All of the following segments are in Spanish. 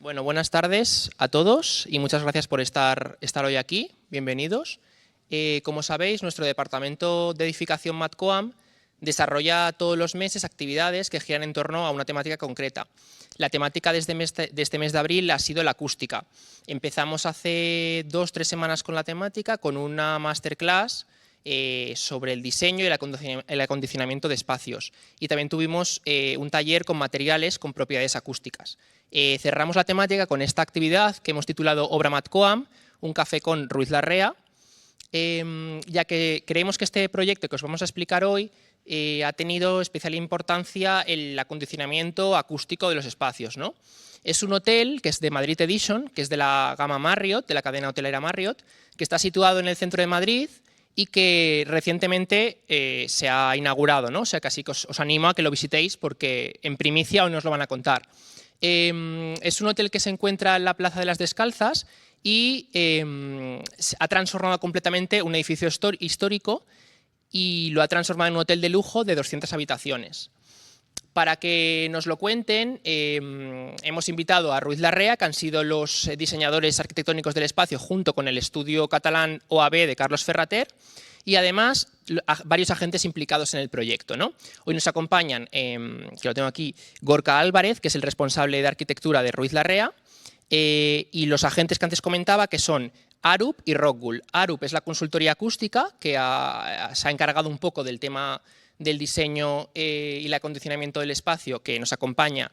Bueno, buenas tardes a todos y muchas gracias por estar hoy aquí. Bienvenidos. Como sabéis, nuestro departamento de edificación MATCOAM desarrolla todos los meses actividades que giran en torno a una temática concreta. La temática de este mes de abril ha sido la acústica. Empezamos hace 2 o 3 semanas con la temática, con una masterclass sobre el diseño y el acondicionamiento de espacios. Y también tuvimos un taller con materiales con propiedades acústicas. Cerramos la temática con esta actividad que hemos titulado Obra MATCOAM, un café con Ruiz Larrea, ya que creemos que este proyecto que os vamos a explicar hoy ha tenido especial importancia el acondicionamiento acústico de los espacios, ¿no? Es un hotel que es de Madrid Edition, que es de la gama Marriott, de la cadena hotelera Marriott, que está situado en el centro de Madrid y que recientemente se ha inaugurado, ¿no? O sea, casi que os animo a que lo visitéis porque en primicia hoy nos lo van a contar. Es un hotel que se encuentra en la Plaza de las Descalzas y ha transformado completamente un edificio histórico y lo ha transformado en un hotel de lujo de 200 habitaciones. Para que nos lo cuenten, hemos invitado a Ruiz Larrea, que han sido los diseñadores arquitectónicos del espacio, junto con el estudio catalán OAB de Carlos Ferrater, y además varios agentes implicados en el proyecto, ¿no? Hoy nos acompañan, que lo tengo aquí, Gorka Álvarez, que es el responsable de arquitectura de Ruiz Larrea, y los agentes que antes comentaba, que son Arup y Rockwool. Arup es la consultoría acústica que se ha encargado un poco del tema del diseño y el acondicionamiento del espacio, que nos acompaña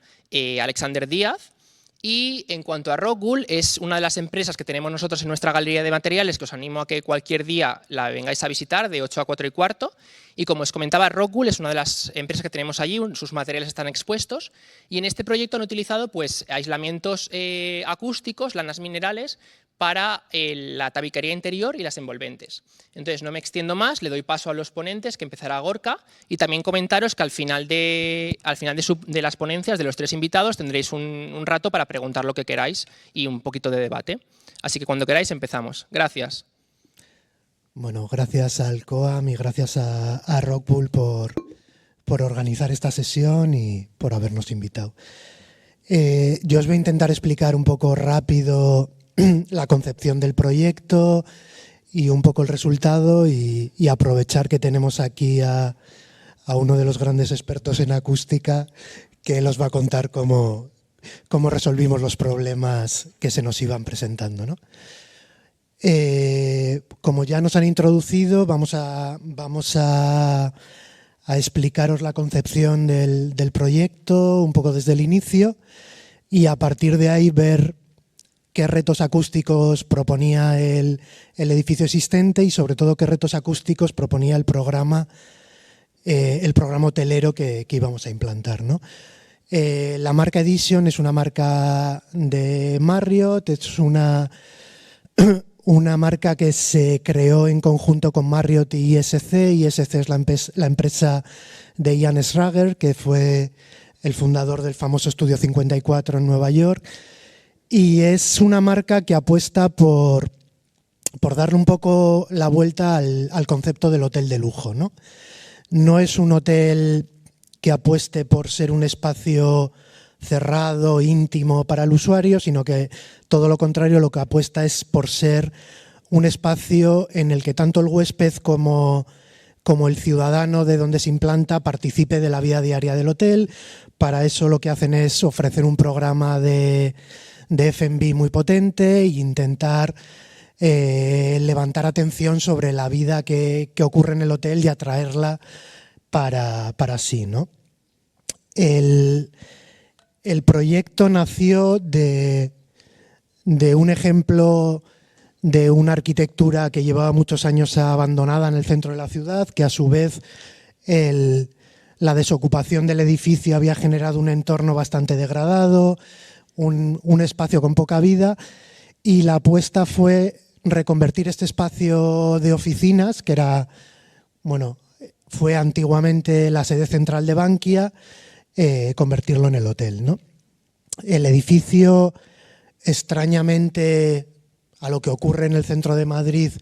Alexander Díaz. Y en cuanto a Rockwool, es una de las empresas que tenemos nosotros en nuestra galería de materiales, que os animo a que cualquier día la vengáis a visitar, de 8 a 4 y cuarto. Y como os comentaba, Rockwool es una de las empresas que tenemos allí, sus materiales están expuestos. Y en este proyecto han utilizado pues, aislamientos acústicos, lanas minerales, para la tabiquería interior y las envolventes. Entonces, no me extiendo más, le doy paso a los ponentes, que empezará Gorka, y también comentaros que al final de las ponencias de los 3 invitados tendréis un rato para preguntar lo que queráis y un poquito de debate. Así que cuando queráis empezamos. Gracias. Bueno, gracias al COAM y gracias a Rockwool por organizar esta sesión y por habernos invitado. Yo os voy a intentar explicar un poco rápido la concepción del proyecto y un poco el resultado y aprovechar que tenemos aquí a uno de los grandes expertos en acústica que él os va a contar cómo resolvimos los problemas que se nos iban presentando, ¿no? Como ya nos han introducido, vamos a explicaros la concepción del proyecto un poco desde el inicio y a partir de ahí ver qué retos acústicos proponía el edificio existente y sobre todo qué retos acústicos proponía el programa hotelero que íbamos a implantar, ¿no? La marca Edition es una marca de Marriott, es una marca que se creó en conjunto con Marriott y ISC. ISC es la empresa de Ian Schrager, que fue el fundador del famoso Estudio 54 en Nueva York. Y es una marca que apuesta por darle un poco la vuelta al concepto del hotel de lujo, ¿no? No es un hotel que apueste por ser un espacio cerrado, íntimo para el usuario, sino que todo lo contrario, lo que apuesta es por ser un espacio en el que tanto el huésped como el ciudadano de donde se implanta participe de la vida diaria del hotel. Para eso lo que hacen es ofrecer un programa de F&B muy potente e intentar levantar atención sobre la vida que ocurre en el hotel y atraerla para sí, ¿no? El proyecto nació de un ejemplo de una arquitectura que llevaba muchos años abandonada en el centro de la ciudad, que a su vez la desocupación del edificio había generado un entorno bastante degradado, un espacio con poca vida, y la apuesta fue reconvertir este espacio de oficinas, que fue antiguamente la sede central de Bankia, convertirlo en el hotel, ¿no? El edificio, extrañamente, a lo que ocurre en el centro de Madrid,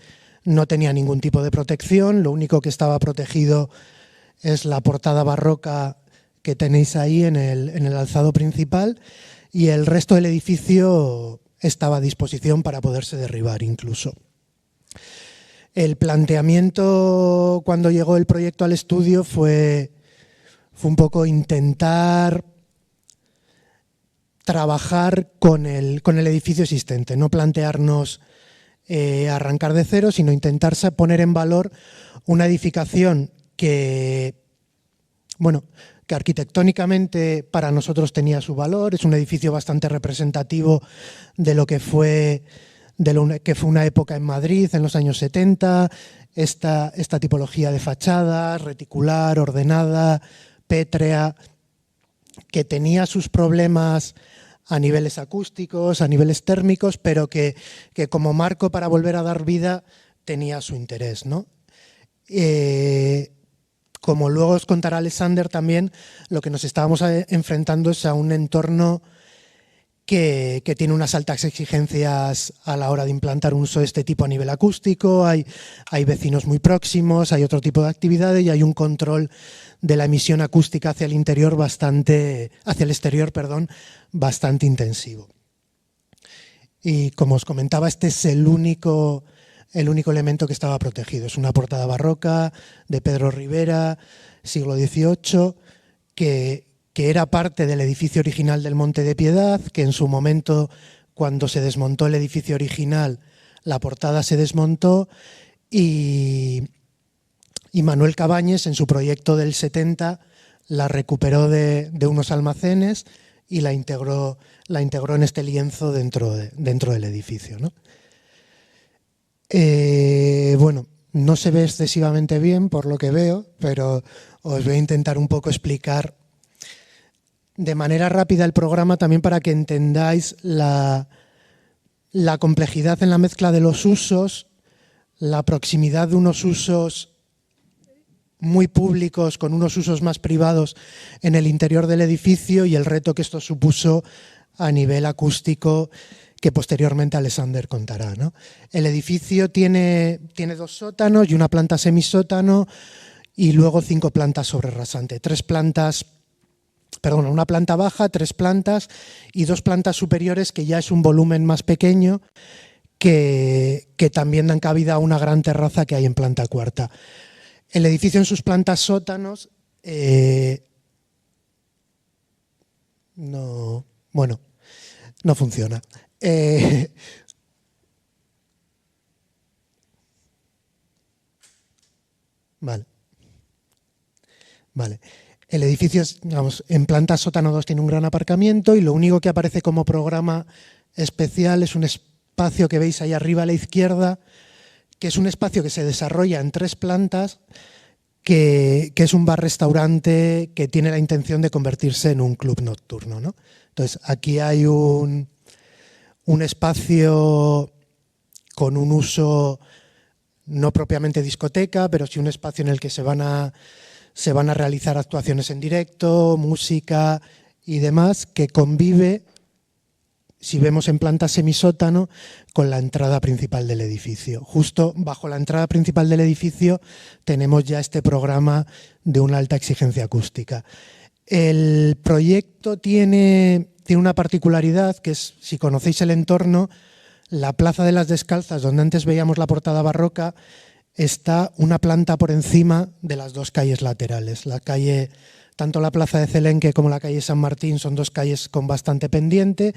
no tenía ningún tipo de protección. Lo único que estaba protegido es la portada barroca que tenéis ahí en el alzado principal. y el resto del edificio estaba a disposición para poderse derribar incluso. El planteamiento cuando llegó el proyecto al estudio fue un poco intentar trabajar con el edificio existente, no plantearnos arrancar de cero, sino intentar poner en valor una edificación que arquitectónicamente para nosotros tenía su valor. Es un edificio bastante representativo de lo que fue una época en Madrid en los años 70, esta tipología de fachadas, reticular, ordenada, pétrea, que tenía sus problemas a niveles acústicos, a niveles térmicos, pero que como marco para volver a dar vida tenía su interés, ¿no? Como luego os contará Alexander también, lo que nos estábamos enfrentando es a un entorno que tiene unas altas exigencias a la hora de implantar un uso de este tipo a nivel acústico, hay vecinos muy próximos, hay otro tipo de actividades y hay un control de la emisión acústica hacia el exterior bastante intensivo. Y como os comentaba, este es el único elemento que estaba protegido. Es una portada barroca de Pedro Rivera, siglo XVIII, que era parte del edificio original del Monte de Piedad, que en su momento, cuando se desmontó el edificio original, la portada se desmontó y Manuel Cabañes, en su proyecto del 70, la recuperó de unos almacenes y la integró en este lienzo dentro del edificio, ¿no? No se ve excesivamente bien por lo que veo, pero os voy a intentar un poco explicar de manera rápida el programa también para que entendáis la complejidad en la mezcla de los usos, la proximidad de unos usos muy públicos con unos usos más privados en el interior del edificio y el reto que esto supuso a nivel acústico, que posteriormente Alexander contará, ¿no? El edificio tiene 2 sótanos y una planta semisótano y luego 5 plantas sobre rasante. Una planta baja, 3 plantas y 2 plantas superiores, que ya es un volumen más pequeño, que también dan cabida a una gran terraza que hay en planta cuarta. El edificio en sus plantas sótanos no funciona. Vale. El edificio, en planta sótano 2 tiene un gran aparcamiento y lo único que aparece como programa especial es un espacio que veis ahí arriba a la izquierda, que es un espacio que se desarrolla en 3 plantas, que es un bar-restaurante que tiene la intención de convertirse en un club nocturno, ¿no? Entonces, aquí hay un espacio con un uso no propiamente discoteca, pero sí un espacio en el que se van a realizar actuaciones en directo, música y demás, que convive, si vemos en planta semisótano, con la entrada principal del edificio. Justo bajo la entrada principal del edificio tenemos ya este programa de una alta exigencia acústica. El proyecto tiene una particularidad, que es, si conocéis el entorno, la Plaza de las Descalzas, donde antes veíamos la portada barroca, está una planta por encima de las 2 calles laterales. Tanto la Plaza de Celenque como la calle San Martín son 2 calles con bastante pendiente.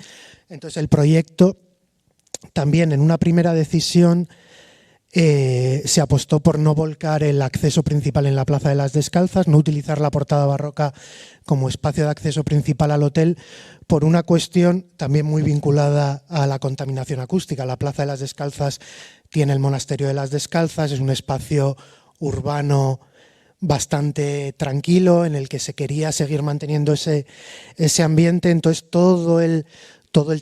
Entonces el proyecto también, en una primera decisión, se apostó por no volcar el acceso principal en la Plaza de las Descalzas, no utilizar la portada barroca como espacio de acceso principal al hotel, por una cuestión también muy vinculada a la contaminación acústica. La Plaza de las Descalzas tiene el Monasterio de las Descalzas, es un espacio urbano bastante tranquilo en el que se quería seguir manteniendo ese ambiente. Entonces todo el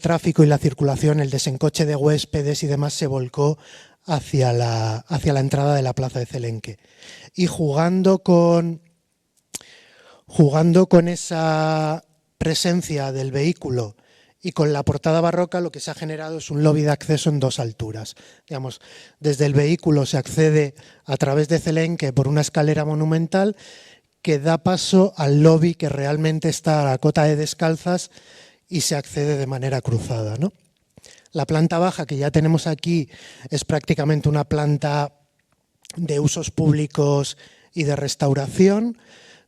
tráfico y la circulación, el desencoche de huéspedes y demás se volcó hacia la entrada de la Plaza de Celenque. Y jugando con esa presencia del vehículo y con la portada barroca, lo que se ha generado es un lobby de acceso en 2 alturas. Digamos, desde el vehículo se accede a través de Celenque por una escalera monumental que da paso al lobby, que realmente está a la cota de Descalzas y se accede de manera cruzada, ¿no? La planta baja que ya tenemos aquí es prácticamente una planta de usos públicos y de restauración.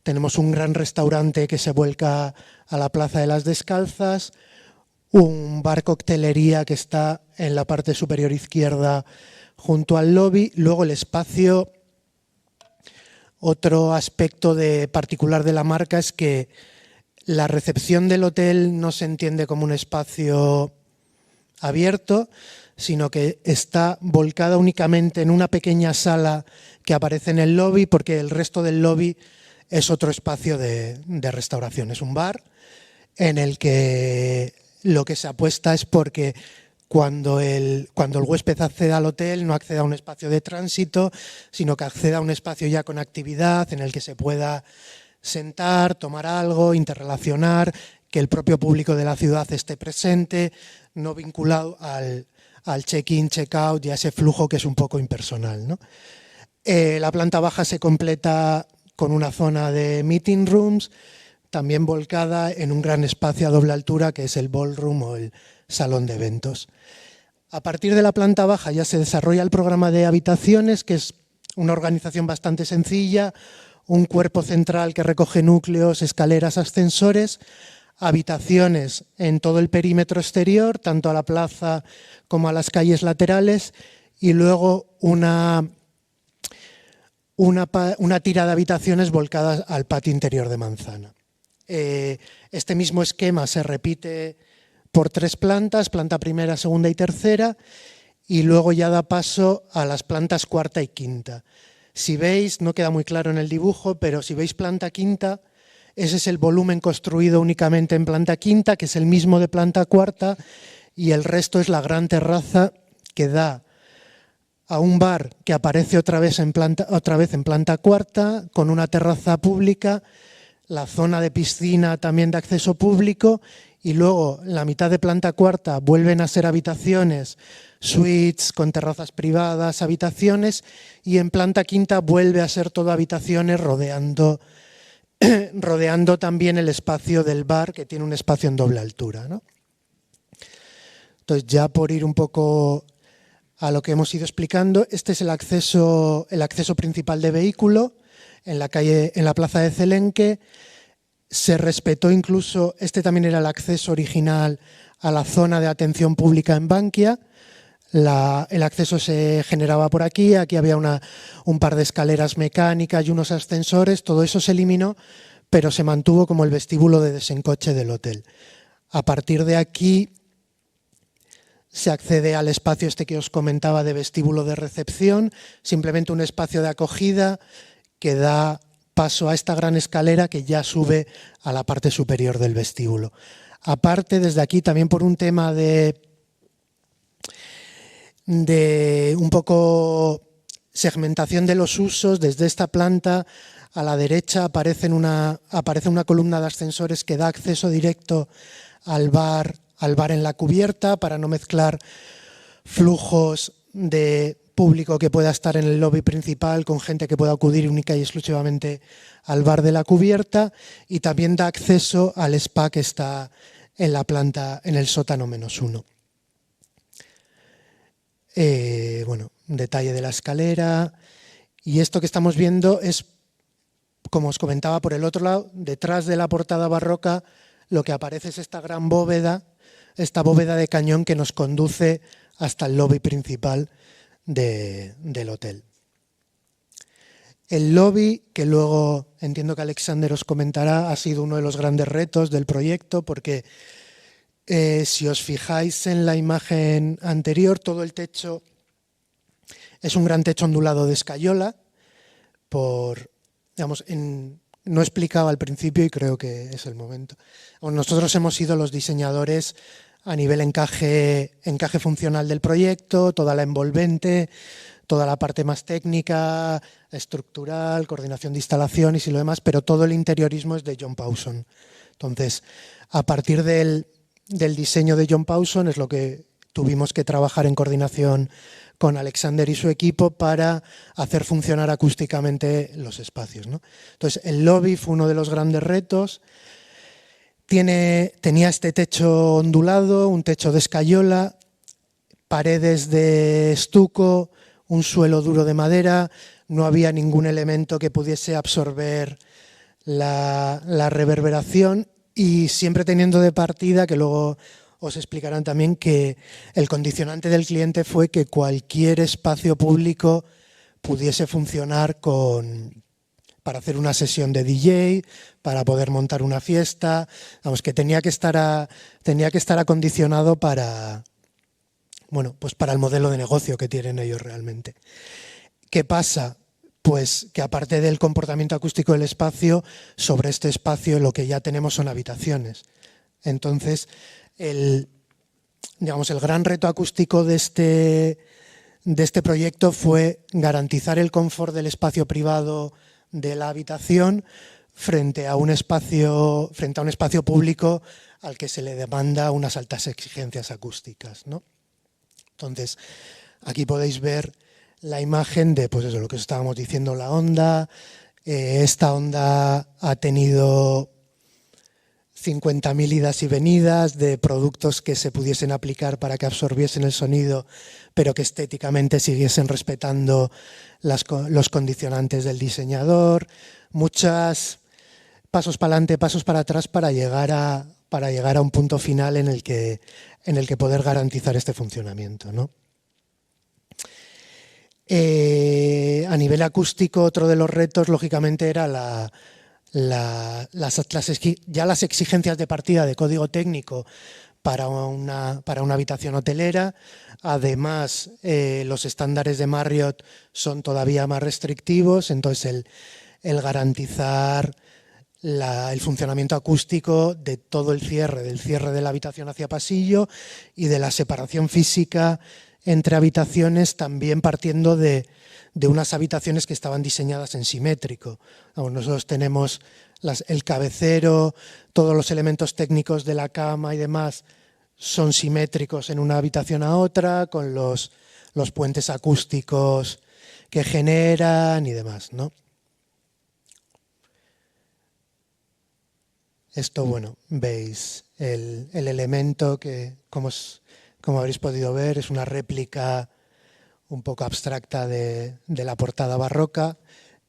Tenemos un gran restaurante que se vuelca a la Plaza de las Descalzas, un bar coctelería que está en la parte superior izquierda junto al lobby. Luego el espacio, otro aspecto particular de la marca es que la recepción del hotel no se entiende como un espacio abierto, sino que está volcada únicamente en una pequeña sala que aparece en el lobby, porque el resto del lobby es otro espacio de restauración. Es un bar en el que lo que se apuesta es porque cuando el huésped acceda al hotel no acceda a un espacio de tránsito, sino que acceda a un espacio ya con actividad en el que se pueda sentar, tomar algo, interrelacionar, que el propio público de la ciudad esté presente, no vinculado al check-in, check-out y a ese flujo que es un poco impersonal, ¿no? La planta baja se completa con una zona de meeting rooms, también volcada en un gran espacio a doble altura que es el ballroom o el salón de eventos. A partir de la planta baja ya se desarrolla el programa de habitaciones, que es una organización bastante sencilla, un cuerpo central que recoge núcleos, escaleras, ascensores, habitaciones en todo el perímetro exterior, tanto a la plaza como a las calles laterales, y luego una tira de habitaciones volcadas al patio interior de Manzana. Este mismo esquema se repite por 3 plantas, planta primera, segunda y tercera, y luego ya da paso a las plantas cuarta y quinta. Si veis, no queda muy claro en el dibujo, pero si veis planta quinta, ese es el volumen construido únicamente en planta quinta, que es el mismo de planta cuarta, y el resto es la gran terraza que da a un bar que aparece otra vez en planta cuarta, con una terraza pública, la zona de piscina también de acceso público, y luego la mitad de planta cuarta vuelven a ser habitaciones, suites con terrazas privadas, habitaciones, y en planta quinta vuelve a ser todo habitaciones rodeando también el espacio del bar, que tiene un espacio en doble altura, ¿no? Entonces, ya por ir un poco a lo que hemos ido explicando, este es el acceso principal de vehículo en la plaza de Celenque. Se respetó incluso, este también era el acceso original a la zona de atención pública en Bankia. El acceso se generaba por aquí había un par de escaleras mecánicas y unos ascensores, todo eso se eliminó, pero se mantuvo como el vestíbulo de desencoche del hotel. A partir de aquí se accede al espacio este que os comentaba de vestíbulo de recepción, simplemente un espacio de acogida que da paso a esta gran escalera que ya sube a la parte superior del vestíbulo. Aparte, desde aquí, también por un tema de un poco segmentación de los usos, desde esta planta a la derecha aparece una columna de ascensores que da acceso directo al bar en la cubierta para no mezclar flujos de público que pueda estar en el lobby principal con gente que pueda acudir única y exclusivamente al bar de la cubierta, y también da acceso al spa que está en la planta, en el sótano -1. Bueno, un detalle de la escalera, y esto que estamos viendo es, como os comentaba, por el otro lado, detrás de la portada barroca, lo que aparece es esta gran bóveda, esta bóveda de cañón que nos conduce hasta el lobby principal del hotel. El lobby, que luego entiendo que Alexander os comentará, ha sido uno de los grandes retos del proyecto, porque si os fijáis en la imagen anterior, todo el techo es un gran techo ondulado de escayola. No explicaba al principio y creo que es el momento. Nosotros hemos sido los diseñadores a nivel encaje funcional del proyecto, toda la envolvente, toda la parte más técnica, estructural, coordinación de instalaciones y lo demás, pero todo el interiorismo es de John Pawson. Entonces, a partir del diseño de John Pawson es lo que tuvimos que trabajar en coordinación con Alexander y su equipo para hacer funcionar acústicamente los espacios, ¿no? Entonces, el lobby fue uno de los grandes retos. Tenía este techo ondulado, un techo de escayola, paredes de estuco, un suelo duro de madera, no había ningún elemento que pudiese absorber la reverberación, y siempre teniendo de partida, que luego os explicarán también, que el condicionante del cliente fue que cualquier espacio público pudiese funcionar para hacer una sesión de DJ, para poder montar una fiesta, vamos, que tenía que estar acondicionado para, bueno, pues para el modelo de negocio que tienen ellos realmente. ¿Qué pasa? Pues que aparte del comportamiento acústico del espacio, sobre este espacio lo que ya tenemos son habitaciones. Entonces, el gran reto acústico de este proyecto fue garantizar el confort del espacio privado de la habitación frente a un espacio público al que se le demanda unas altas exigencias acústicas, ¿no? Entonces, aquí podéis ver la imagen de, pues eso, lo que os estábamos diciendo, la onda. Esta onda ha tenido 50.000 idas y venidas de productos que se pudiesen aplicar para que absorbiesen el sonido, pero que estéticamente siguiesen respetando los condicionantes del diseñador. Muchos pasos para adelante, pasos para atrás para llegar a un punto final en el que poder garantizar este funcionamiento, ¿no? A nivel acústico, otro de los retos, lógicamente, era las exigencias de partida de código técnico para una habitación hotelera. Además, los estándares de Marriott son todavía más restrictivos, entonces el garantizar el funcionamiento acústico de todo del cierre de la habitación hacia pasillo y de la separación física entre habitaciones, también partiendo de unas habitaciones que estaban diseñadas en simétrico. Nosotros tenemos el cabecero, todos los elementos técnicos de la cama y demás son simétricos en una habitación a otra, con los puentes acústicos que generan y demás, ¿no? Esto, bueno, veis el elemento que, como habréis podido ver, es una réplica un poco abstracta de la portada barroca,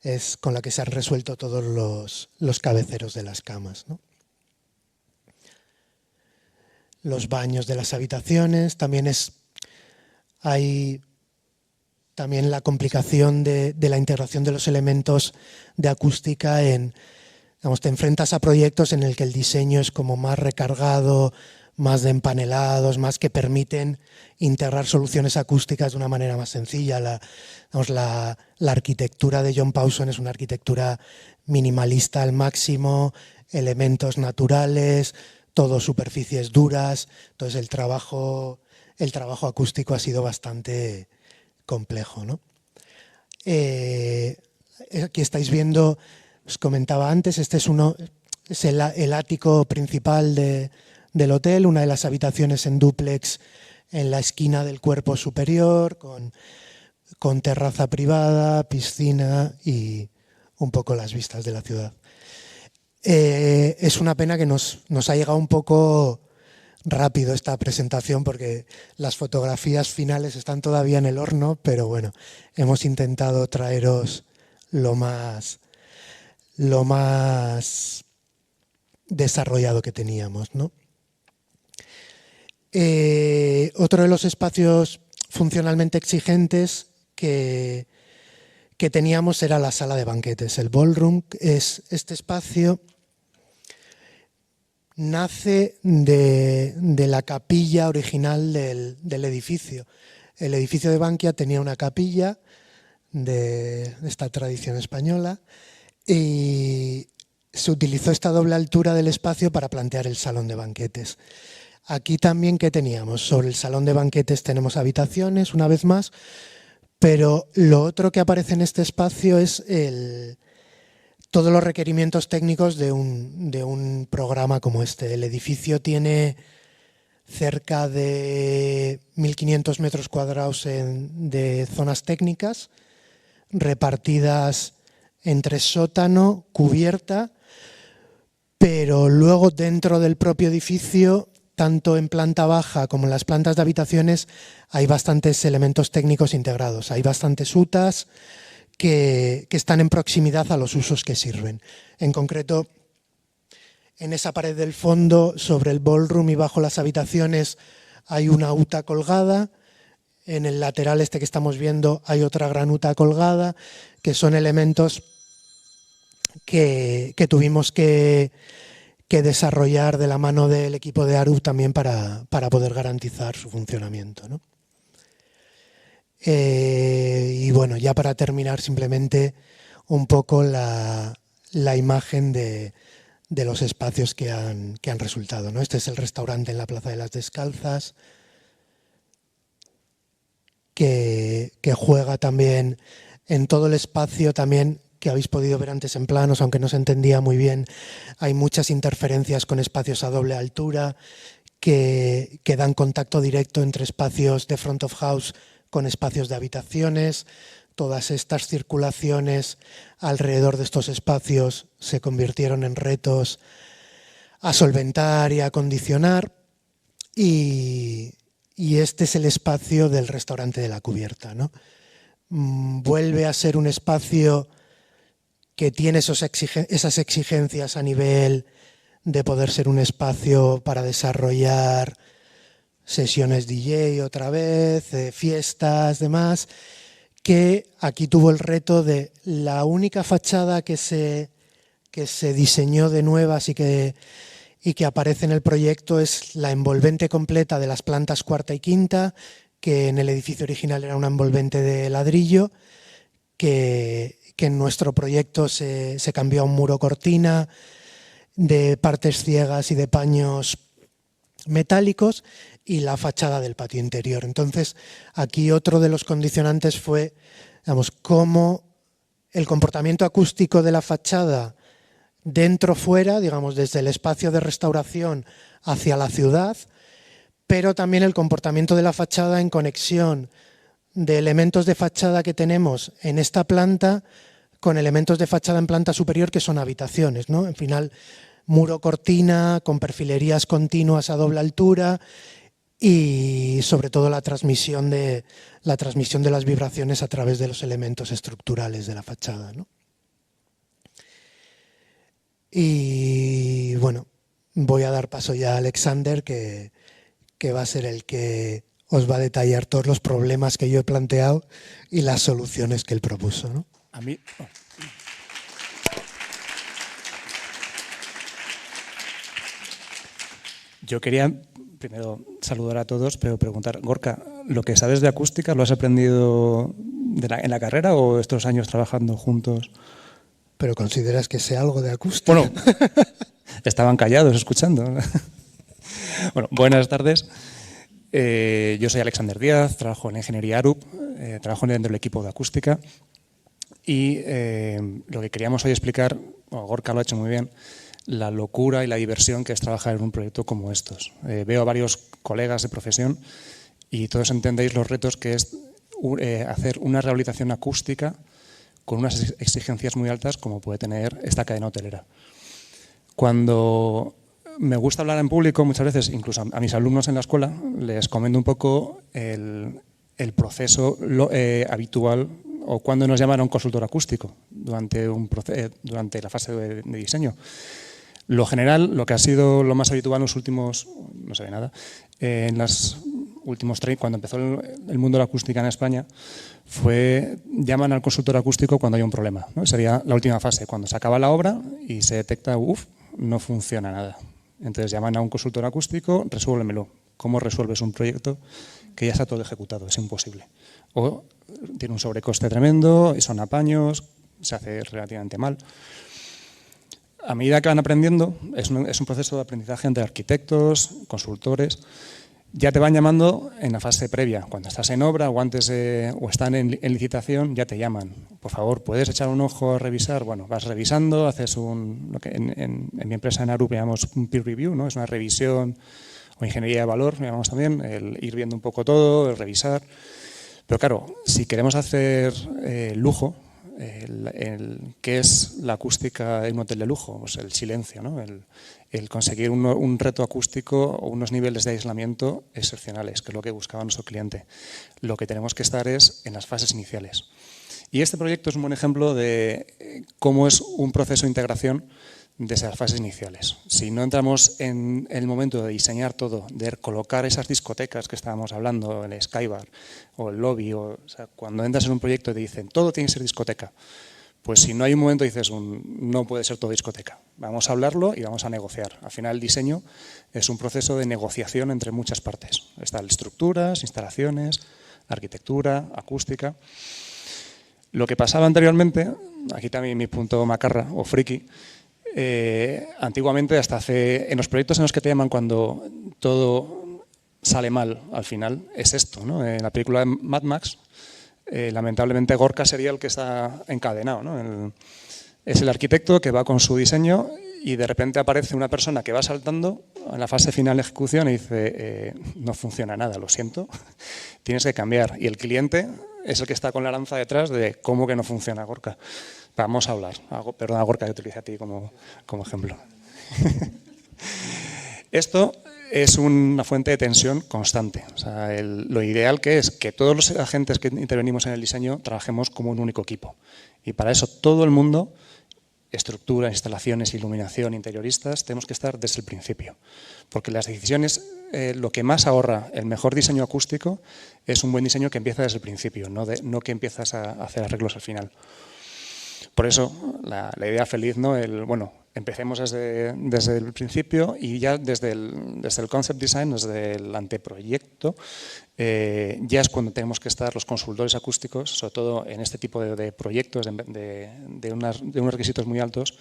es con la que se han resuelto todos los cabeceros de las camas, ¿no? Los baños de las habitaciones, hay también la complicación de la integración de los elementos de acústica te enfrentas a proyectos en el que el diseño es como más recargado, más de empanelados, más que permiten integrar soluciones acústicas de una manera más sencilla. La arquitectura de John Pawson es una arquitectura minimalista al máximo, elementos naturales, todo superficies duras. Entonces el trabajo acústico ha sido bastante complejo, ¿no? Aquí estáis viendo, os comentaba antes, este es el ático principal del hotel, una de las habitaciones en dúplex en la esquina del cuerpo superior, con terraza privada, piscina y un poco las vistas de la ciudad. Es una pena que nos ha llegado un poco rápido esta presentación, porque las fotografías finales están todavía en el horno, pero bueno, hemos intentado traeros lo más desarrollado que teníamos, ¿no? Otro de los espacios funcionalmente exigentes que teníamos era la sala de banquetes. El ballroom es este espacio, nace de la capilla original del edificio. El edificio de Bankia tenía una capilla de esta tradición española y se utilizó esta doble altura del espacio para plantear el salón de banquetes. Aquí también, ¿qué teníamos? Sobre el salón de banquetes tenemos habitaciones, una vez más, pero lo otro que aparece en este espacio es todos los requerimientos técnicos de un programa como este. El edificio tiene cerca de 1.500 metros cuadrados de zonas técnicas, repartidas entre sótano, cubierta, pero luego dentro del propio edificio, tanto en planta baja como en las plantas de habitaciones, hay bastantes elementos técnicos integrados. Hay bastantes UTAs que están en proximidad a los usos que sirven. En concreto, en esa pared del fondo, sobre el ballroom y bajo las habitaciones, hay una UTA colgada. En el lateral este que estamos viendo hay otra gran UTA colgada, que son elementos que tuvimos que desarrollar de la mano del equipo de Arup también para poder garantizar su funcionamiento, ¿no? Y bueno, ya para terminar, simplemente un poco la imagen de los espacios que han resultado, ¿no? Este es el restaurante en la Plaza de las Descalzas, que juega también en todo el espacio también que habéis podido ver antes en planos, aunque no se entendía muy bien. Hay muchas interferencias con espacios a doble altura que dan contacto directo entre espacios de front of house con espacios de habitaciones. Todas estas circulaciones alrededor de estos espacios se convirtieron en retos a solventar y a acondicionar. Y este es el espacio del restaurante de la cubierta, ¿no? Vuelve a ser un espacio que tiene esas exigencias a nivel de poder ser un espacio para desarrollar sesiones DJ otra vez, fiestas, demás, que aquí tuvo el reto de la única fachada que se diseñó de nuevas y que aparece en el proyecto es la envolvente completa de las plantas cuarta y quinta, que en el edificio original era una envolvente de ladrillo, que en nuestro proyecto se cambió a un muro cortina de partes ciegas y de paños metálicos, y la fachada del patio interior. Entonces, aquí otro de los condicionantes fue, digamos, cómo el comportamiento acústico de la fachada dentro-fuera, digamos, desde el espacio de restauración hacia la ciudad, pero también el comportamiento de la fachada en conexión de elementos de fachada que tenemos en esta planta con elementos de fachada en planta superior que son habitaciones, ¿no? Al final, muro cortina con perfilerías continuas a doble altura y sobre todo la transmisión de las vibraciones a través de los elementos estructurales de la fachada, ¿no? Y bueno, voy a dar paso ya a Alexander, que va a ser el que os va a detallar todos los problemas que yo he planteado y las soluciones que él propuso, ¿no? A mí. Yo quería primero saludar a todos, pero preguntar, Gorka, ¿lo que sabes de acústica lo has aprendido en la carrera o estos años trabajando juntos? ¿Pero consideras que sé algo de acústica? Bueno, estaban callados escuchando. Bueno, buenas tardes. Yo soy Alexander Díaz, trabajo en Ingeniería Arup, trabajo dentro del equipo de acústica y lo que queríamos hoy explicar, Gorka lo ha hecho muy bien, la locura y la diversión que es trabajar en un proyecto como estos. Veo a varios colegas de profesión y todos entendéis los retos que es hacer una rehabilitación acústica con unas exigencias muy altas como puede tener esta cadena hotelera. Cuando me gusta hablar en público, muchas veces, incluso a mis alumnos en la escuela, les comento un poco el proceso habitual o cuando nos llaman a un consultor acústico durante la fase de diseño. Lo general, lo que ha sido lo más habitual en los últimos, no se ve nada, en los últimos 30, cuando empezó el mundo de la acústica en España, llaman al consultor acústico cuando hay un problema, ¿no? Sería la última fase, cuando se acaba la obra y se detecta, no funciona nada. Entonces llaman a un consultor acústico, resuélvemelo. ¿Cómo resuelves un proyecto que ya está todo ejecutado? Es imposible. O tiene un sobrecoste tremendo, y son apaños, se hace relativamente mal. A medida que van aprendiendo, es un proceso de aprendizaje entre arquitectos, consultores. Ya te van llamando en la fase previa. Cuando estás en obra o o están en licitación, ya te llaman. Por favor, ¿puedes echar un ojo a revisar? Bueno, vas revisando, haces lo que en mi empresa en Arup llamamos un peer review, ¿no? Es una revisión o ingeniería de valor, llamamos también, el ir viendo un poco todo, el revisar. Pero claro, si queremos hacer lujo, ¿Qué es la acústica en un hotel de lujo? Pues el silencio, ¿no? El conseguir un reto acústico o unos niveles de aislamiento excepcionales, que es lo que buscaba nuestro cliente. Lo que tenemos que estar es en las fases iniciales. Y este proyecto es un buen ejemplo de cómo es un proceso de integración desde las fases iniciales. Si no entramos en el momento de diseñar todo, de colocar esas discotecas que estábamos hablando, el Skybar o el lobby, o sea, cuando entras en un proyecto te dicen todo tiene que ser discoteca, pues si no hay un momento dices no puede ser todo discoteca. Vamos a hablarlo y vamos a negociar. Al final el diseño es un proceso de negociación entre muchas partes. Están estructuras, instalaciones, arquitectura, acústica. Lo que pasaba anteriormente, aquí también mi punto macarra o friki, antiguamente en los proyectos en los que te llaman cuando todo sale mal al final, es esto, ¿no? En la película de Mad Max, lamentablemente Gorka sería el que está encadenado, ¿no? Es el arquitecto que va con su diseño y de repente aparece una persona que va saltando en la fase final de ejecución y dice no funciona nada, lo siento, tienes que cambiar. Y el cliente es el que está con la lanza detrás de cómo que no funciona Gorka. Vamos a hablar. Perdona, Gorka, que te utilice a ti como ejemplo. Esto es una fuente de tensión constante. O sea, lo ideal que es que todos los agentes que intervenimos en el diseño trabajemos como un único equipo. Y para eso todo el mundo, estructura, instalaciones, iluminación, interioristas, tenemos que estar desde el principio. Porque las decisiones, lo que más ahorra el mejor diseño acústico es un buen diseño que empieza desde el principio, no que empiezas a hacer arreglos al final. Por eso, la idea feliz, ¿no? Bueno, empecemos desde el principio y ya desde el concept design, desde el anteproyecto, ya es cuando tenemos que estar los consultores acústicos, sobre todo en este tipo de proyectos de unos requisitos muy altos,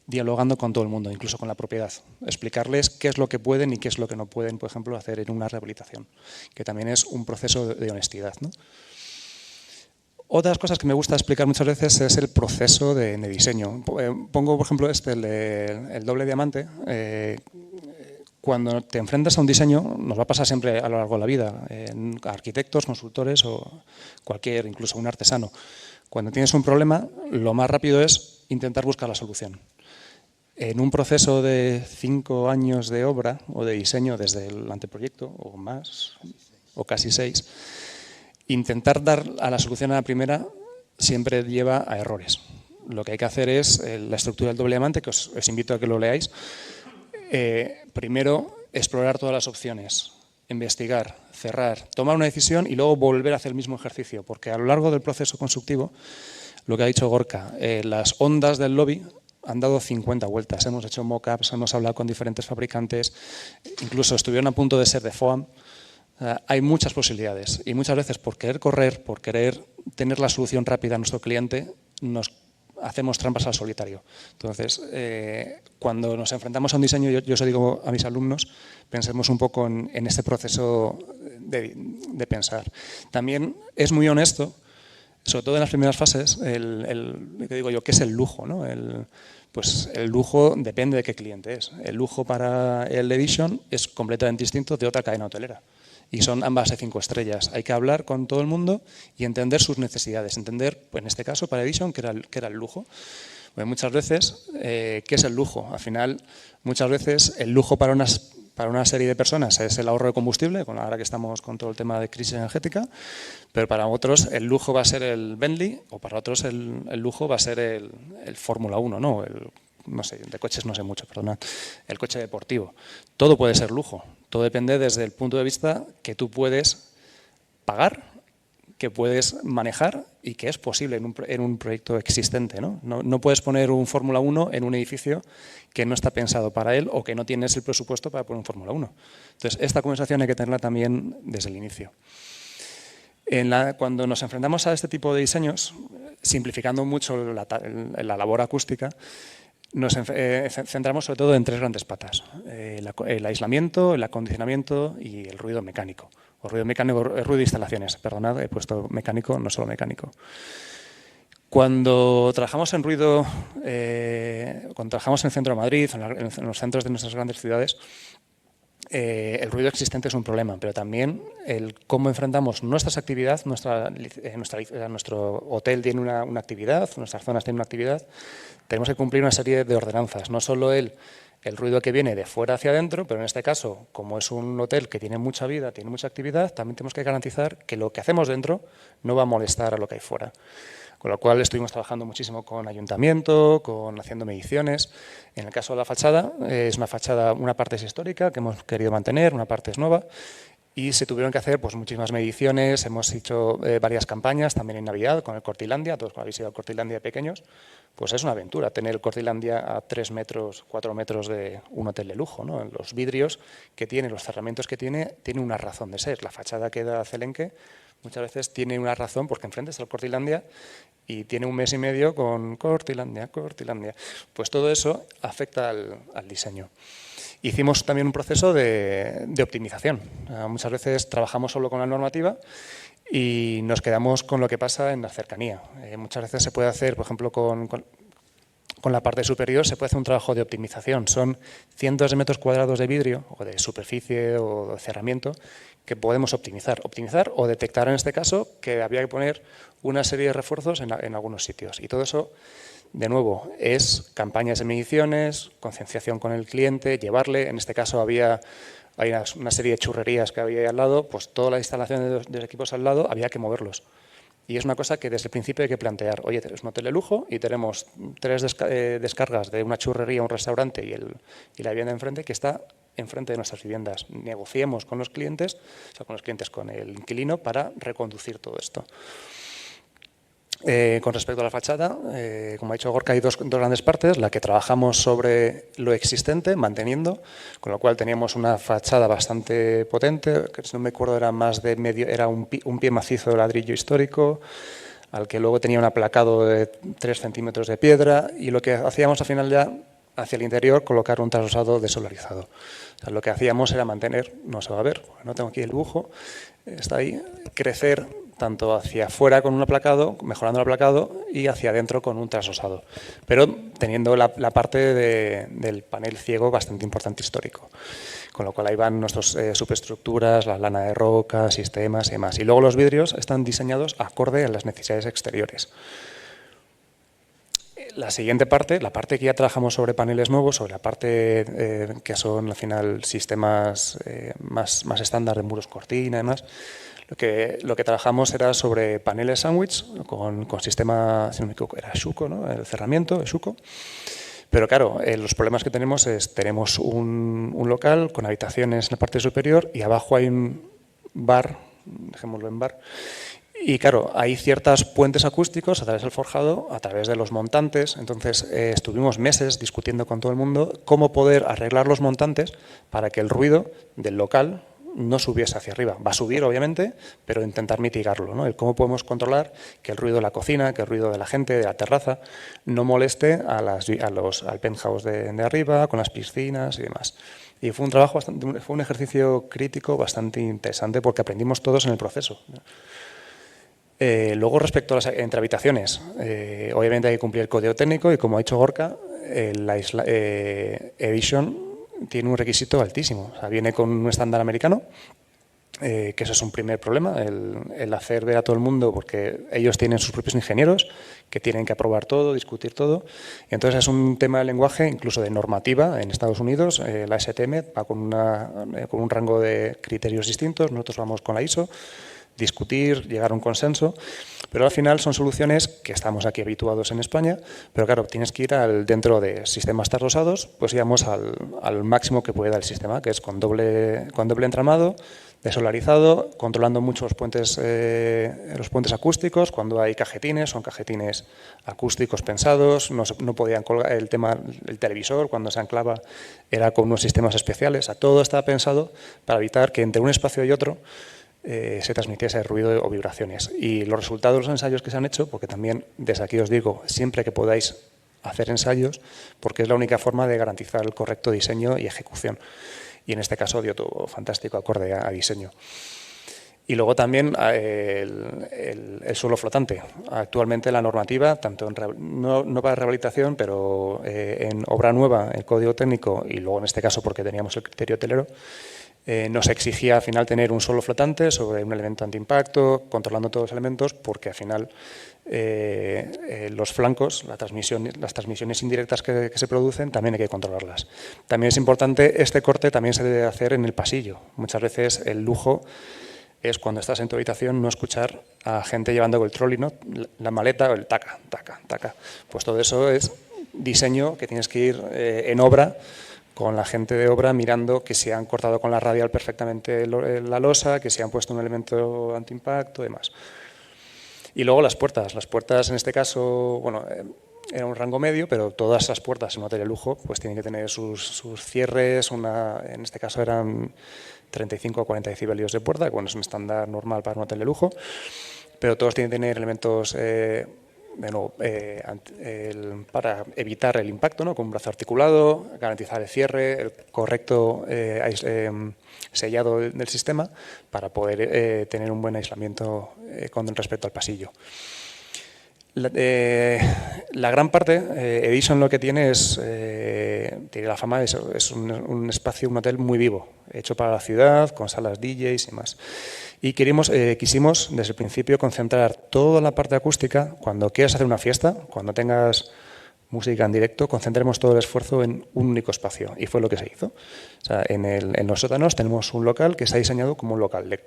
dialogando con todo el mundo, incluso con la propiedad. Explicarles qué es lo que pueden y qué es lo que no pueden, por ejemplo, hacer en una rehabilitación, que también es un proceso de honestidad, ¿no? Otras cosas que me gusta explicar muchas veces es el proceso de diseño. Pongo, por ejemplo, el doble diamante. Cuando te enfrentas a un diseño, nos va a pasar siempre a lo largo de la vida, arquitectos, consultores o incluso un artesano. Cuando tienes un problema, lo más rápido es intentar buscar la solución. En un proceso de 5 años de obra o de diseño desde el anteproyecto o más, o casi 6, intentar dar a la solución a la primera siempre lleva a errores. Lo que hay que hacer es la estructura del doble diamante, que os invito a que lo leáis. Primero, explorar todas las opciones, investigar, cerrar, tomar una decisión y luego volver a hacer el mismo ejercicio, porque a lo largo del proceso constructivo, lo que ha dicho Gorka, las ondas del lobby han dado 50 vueltas. Hemos hecho mock-ups, hemos hablado con diferentes fabricantes, incluso estuvieron a punto de ser de FOAM. Hay muchas posibilidades y muchas veces por querer correr, por querer tener la solución rápida a nuestro cliente, nos hacemos trampas al solitario. Entonces, cuando nos enfrentamos a un diseño, yo os digo a mis alumnos, pensemos un poco en este proceso de pensar. También es muy honesto, sobre todo en las primeras fases, que digo yo, ¿qué es el lujo, ¿no? Pues el lujo depende de qué cliente es. El lujo para el Edition es completamente distinto de otra cadena hotelera. Y son ambas de 5 estrellas. Hay que hablar con todo el mundo y entender sus necesidades. Entender, pues en este caso, para Edition, qué era el lujo. Pues muchas veces, ¿qué es el lujo? Al final, muchas veces, el lujo para una serie de personas es el ahorro de combustible, ahora que estamos con todo el tema de crisis energética, pero para otros el lujo va a ser el Bentley o para otros el lujo va a ser el Fórmula 1, ¿no? No sé, de coches no sé mucho, perdonad, el coche deportivo. Todo puede ser lujo, todo depende desde el punto de vista que tú puedes pagar, que puedes manejar y que es posible en un proyecto existente, ¿no? No puedes poner un Fórmula 1 en un edificio que no está pensado para él o que no tienes el presupuesto para poner un Fórmula 1. Entonces, esta conversación hay que tenerla también desde el inicio. Cuando nos enfrentamos a este tipo de diseños, simplificando mucho la labor acústica, nos centramos sobre todo en 3 grandes patas: el aislamiento, el acondicionamiento y el ruido mecánico. O ruido mecánico, ruido de instalaciones, perdonad, he puesto mecánico, no solo mecánico. Cuando trabajamos en ruido, cuando trabajamos en el centro de Madrid, en los centros de nuestras grandes ciudades, el ruido existente es un problema, pero también el cómo enfrentamos nuestras actividades, nuestro hotel tiene una actividad, nuestras zonas tienen una actividad, tenemos que cumplir una serie de ordenanzas, no solo el ruido que viene de fuera hacia adentro, pero en este caso, como es un hotel que tiene mucha vida, tiene mucha actividad, también tenemos que garantizar que lo que hacemos dentro no va a molestar a lo que hay fuera. Con lo cual estuvimos trabajando muchísimo con ayuntamiento, haciendo mediciones. En el caso de la fachada, es una fachada, una parte es histórica que hemos querido mantener, una parte es nueva, y se tuvieron que hacer pues, muchísimas mediciones. Hemos hecho varias campañas también en Navidad con el Cortilandia, todos habéis ido al Cortilandia de pequeños, pues es una aventura tener el Cortilandia a 3 metros, 4 metros de un hotel de lujo, ¿no? Los vidrios que tiene, los cerramientos que tiene una razón de ser. La fachada que da Celenque muchas veces tiene una razón porque enfrente está el Cortilandia y tiene 1 mes y medio con Cortilandia. Pues todo eso afecta al diseño. Hicimos también un proceso de optimización. Muchas veces trabajamos solo con la normativa y nos quedamos con lo que pasa en la cercanía. Muchas veces se puede hacer, por ejemplo, con la parte superior se puede hacer un trabajo de optimización. Son cientos de metros cuadrados de vidrio o de superficie o de cerramiento que podemos optimizar o detectar en este caso que había que poner una serie de refuerzos en algunos sitios. Y todo eso, de nuevo, es campañas de mediciones, concienciación con el cliente, llevarle, en este caso hay una serie de churrerías que había ahí al lado, pues toda la instalación de los equipos al lado había que moverlos. Y es una cosa que desde el principio hay que plantear. Oye, es un hotel de lujo y tenemos 3 descargas de una churrería, un restaurante y la vivienda enfrente que está enfrente de nuestras viviendas. Negociemos con los clientes, con el inquilino para reconducir todo esto. Con respecto a la fachada, como ha dicho Gorka, hay dos grandes partes. La que trabajamos sobre lo existente, manteniendo, con lo cual teníamos una fachada bastante potente, que si no me acuerdo era más de medio, era un pie macizo de ladrillo histórico, al que luego tenía un aplacado de 3 centímetros de piedra, y lo que hacíamos al final ya, hacia el interior, colocar un trasosado desolarizado. O sea, lo que hacíamos era mantener, no se va a ver, porque no tengo aquí el dibujo, está ahí, crecer tanto hacia afuera con un aplacado, mejorando el aplacado, y hacia adentro con un trasosado, pero teniendo la parte del panel ciego bastante importante histórico. Con lo cual ahí van nuestras superestructuras, la lana de roca, sistemas y demás. Y luego los vidrios están diseñados acorde a las necesidades exteriores. La siguiente parte, la parte que ya trabajamos sobre paneles nuevos, sobre la parte que son al final sistemas más estándar de muros cortina y demás, lo que trabajamos era sobre paneles sándwich con sistema, si no me equivoco, era Schuko, ¿no? El cerramiento de Schuko. Pero claro, los problemas que tenemos es, tenemos un local con habitaciones en la parte superior y abajo hay un bar, dejémoslo en bar, y claro, hay ciertos puentes acústicos a través del forjado, a través de los montantes. Entonces estuvimos meses discutiendo con todo el mundo cómo poder arreglar los montantes para que el ruido del local no subiese hacia arriba. Va a subir, obviamente, pero intentar mitigarlo, ¿no? El cómo podemos controlar que el ruido de la cocina, que el ruido de la gente, de la terraza, no moleste al penthouse de arriba, con las piscinas y demás. Y fue un trabajo fue un ejercicio crítico bastante interesante porque aprendimos todos en el proceso. Luego, respecto a las entre habitaciones, obviamente hay que cumplir el código técnico y, como ha dicho Gorka, la Edition tiene un requisito altísimo. O sea, viene con un estándar americano, que eso es un primer problema, el hacer ver a todo el mundo, porque ellos tienen sus propios ingenieros que tienen que aprobar todo, discutir todo. Y entonces es un tema de lenguaje, incluso de normativa. En Estados Unidos, la STM va con un rango de criterios distintos, nosotros vamos con la ISO, discutir, llegar a un consenso, pero al final son soluciones que estamos aquí habituados en España, pero claro, tienes que ir dentro de sistemas tarrosados, pues íbamos al máximo que puede dar el sistema, que es con doble entramado, desolarizado, controlando mucho los puentes acústicos. Cuando hay cajetines, son cajetines acústicos pensados, no podían colgar el televisor, cuando se anclaba era con unos sistemas especiales. O sea, todo estaba pensado para evitar que entre un espacio y otro se transmitiese ruido o vibraciones. Y los resultados de los ensayos que se han hecho, porque también desde aquí os digo, siempre que podáis hacer ensayos, porque es la única forma de garantizar el correcto diseño y ejecución. Y en este caso dio todo fantástico acorde a diseño. Y luego también el suelo flotante. Actualmente la normativa, tanto no para rehabilitación, pero en obra nueva, el código técnico, y luego en este caso porque teníamos el criterio hotelero, nos exigía al final tener un solo flotante sobre un elemento antiimpacto, controlando todos los elementos, porque al final los flancos, las transmisiones indirectas que se producen, también hay que controlarlas. También es importante, este corte también se debe hacer en el pasillo. Muchas veces el lujo es cuando estás en tu habitación no escuchar a gente llevando el trolley, ¿no? La maleta o el taca, taca, taca. Pues todo eso es diseño que tienes que ir en obra, con la gente de obra mirando que se han cortado con la radial perfectamente la losa, que se han puesto un elemento antiimpacto y demás. Y luego las puertas. Las puertas en este caso, bueno, era un rango medio, pero todas las puertas en un hotel de lujo pues tienen que tener sus cierres, en este caso eran 35 o 40 decibelios de puerta, que bueno, es un estándar normal para un hotel de lujo, pero todos tienen que tener elementos para evitar el impacto, ¿no? Con un brazo articulado, garantizar el cierre, el correcto sellado del sistema para poder tener un buen aislamiento con respecto al pasillo. La gran parte, Edison lo que tiene es, tiene la fama, es un espacio, un hotel muy vivo, hecho para la ciudad, con salas DJs y más. Y quisimos desde el principio concentrar toda la parte acústica. Cuando quieras hacer una fiesta, cuando tengas música en directo, concentremos todo el esfuerzo en un único espacio. Y fue lo que se hizo. O sea, en los sótanos tenemos un local que está diseñado como un local,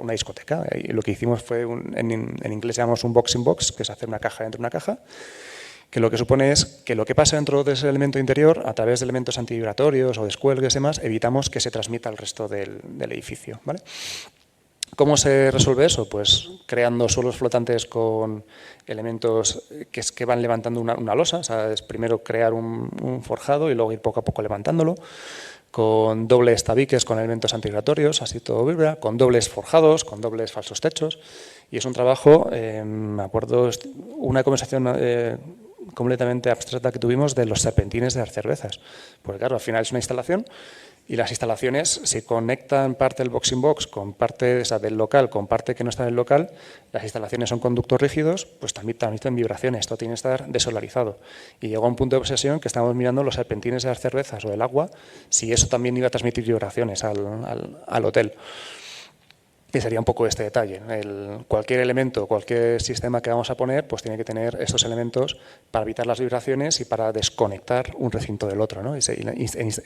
una discoteca. Y lo que hicimos fue, en inglés llamamos un box in box, que es hacer una caja dentro de una caja, que lo que supone es que lo que pasa dentro de ese elemento interior, a través de elementos antivibratorios o descuelgues y demás, evitamos que se transmita al resto del edificio, ¿vale? ¿Cómo se resuelve eso? Pues creando suelos flotantes con elementos que van levantando una losa. O sea, es primero crear un forjado y luego ir poco a poco levantándolo. Con dobles tabiques con elementos antivibratorios, así todo vibra. Con dobles forjados, con dobles falsos techos. Y es un trabajo, me acuerdo, una conversación completamente abstracta que tuvimos de los serpentines de las cervezas. Porque claro, al final es una instalación. Y las instalaciones, si conectan parte del box in box con parte del local, con parte que no está en el local, las instalaciones son conductos rígidos, pues también transmiten vibraciones, esto tiene que estar desolarizado. Y llegó a un punto de obsesión que estábamos mirando los serpentines de las cervezas o del agua, si eso también iba a transmitir vibraciones al hotel. Y sería un poco este detalle. Cualquier elemento, cualquier sistema que vamos a poner, pues tiene que tener estos elementos para evitar las vibraciones y para desconectar un recinto del otro, ¿no? Y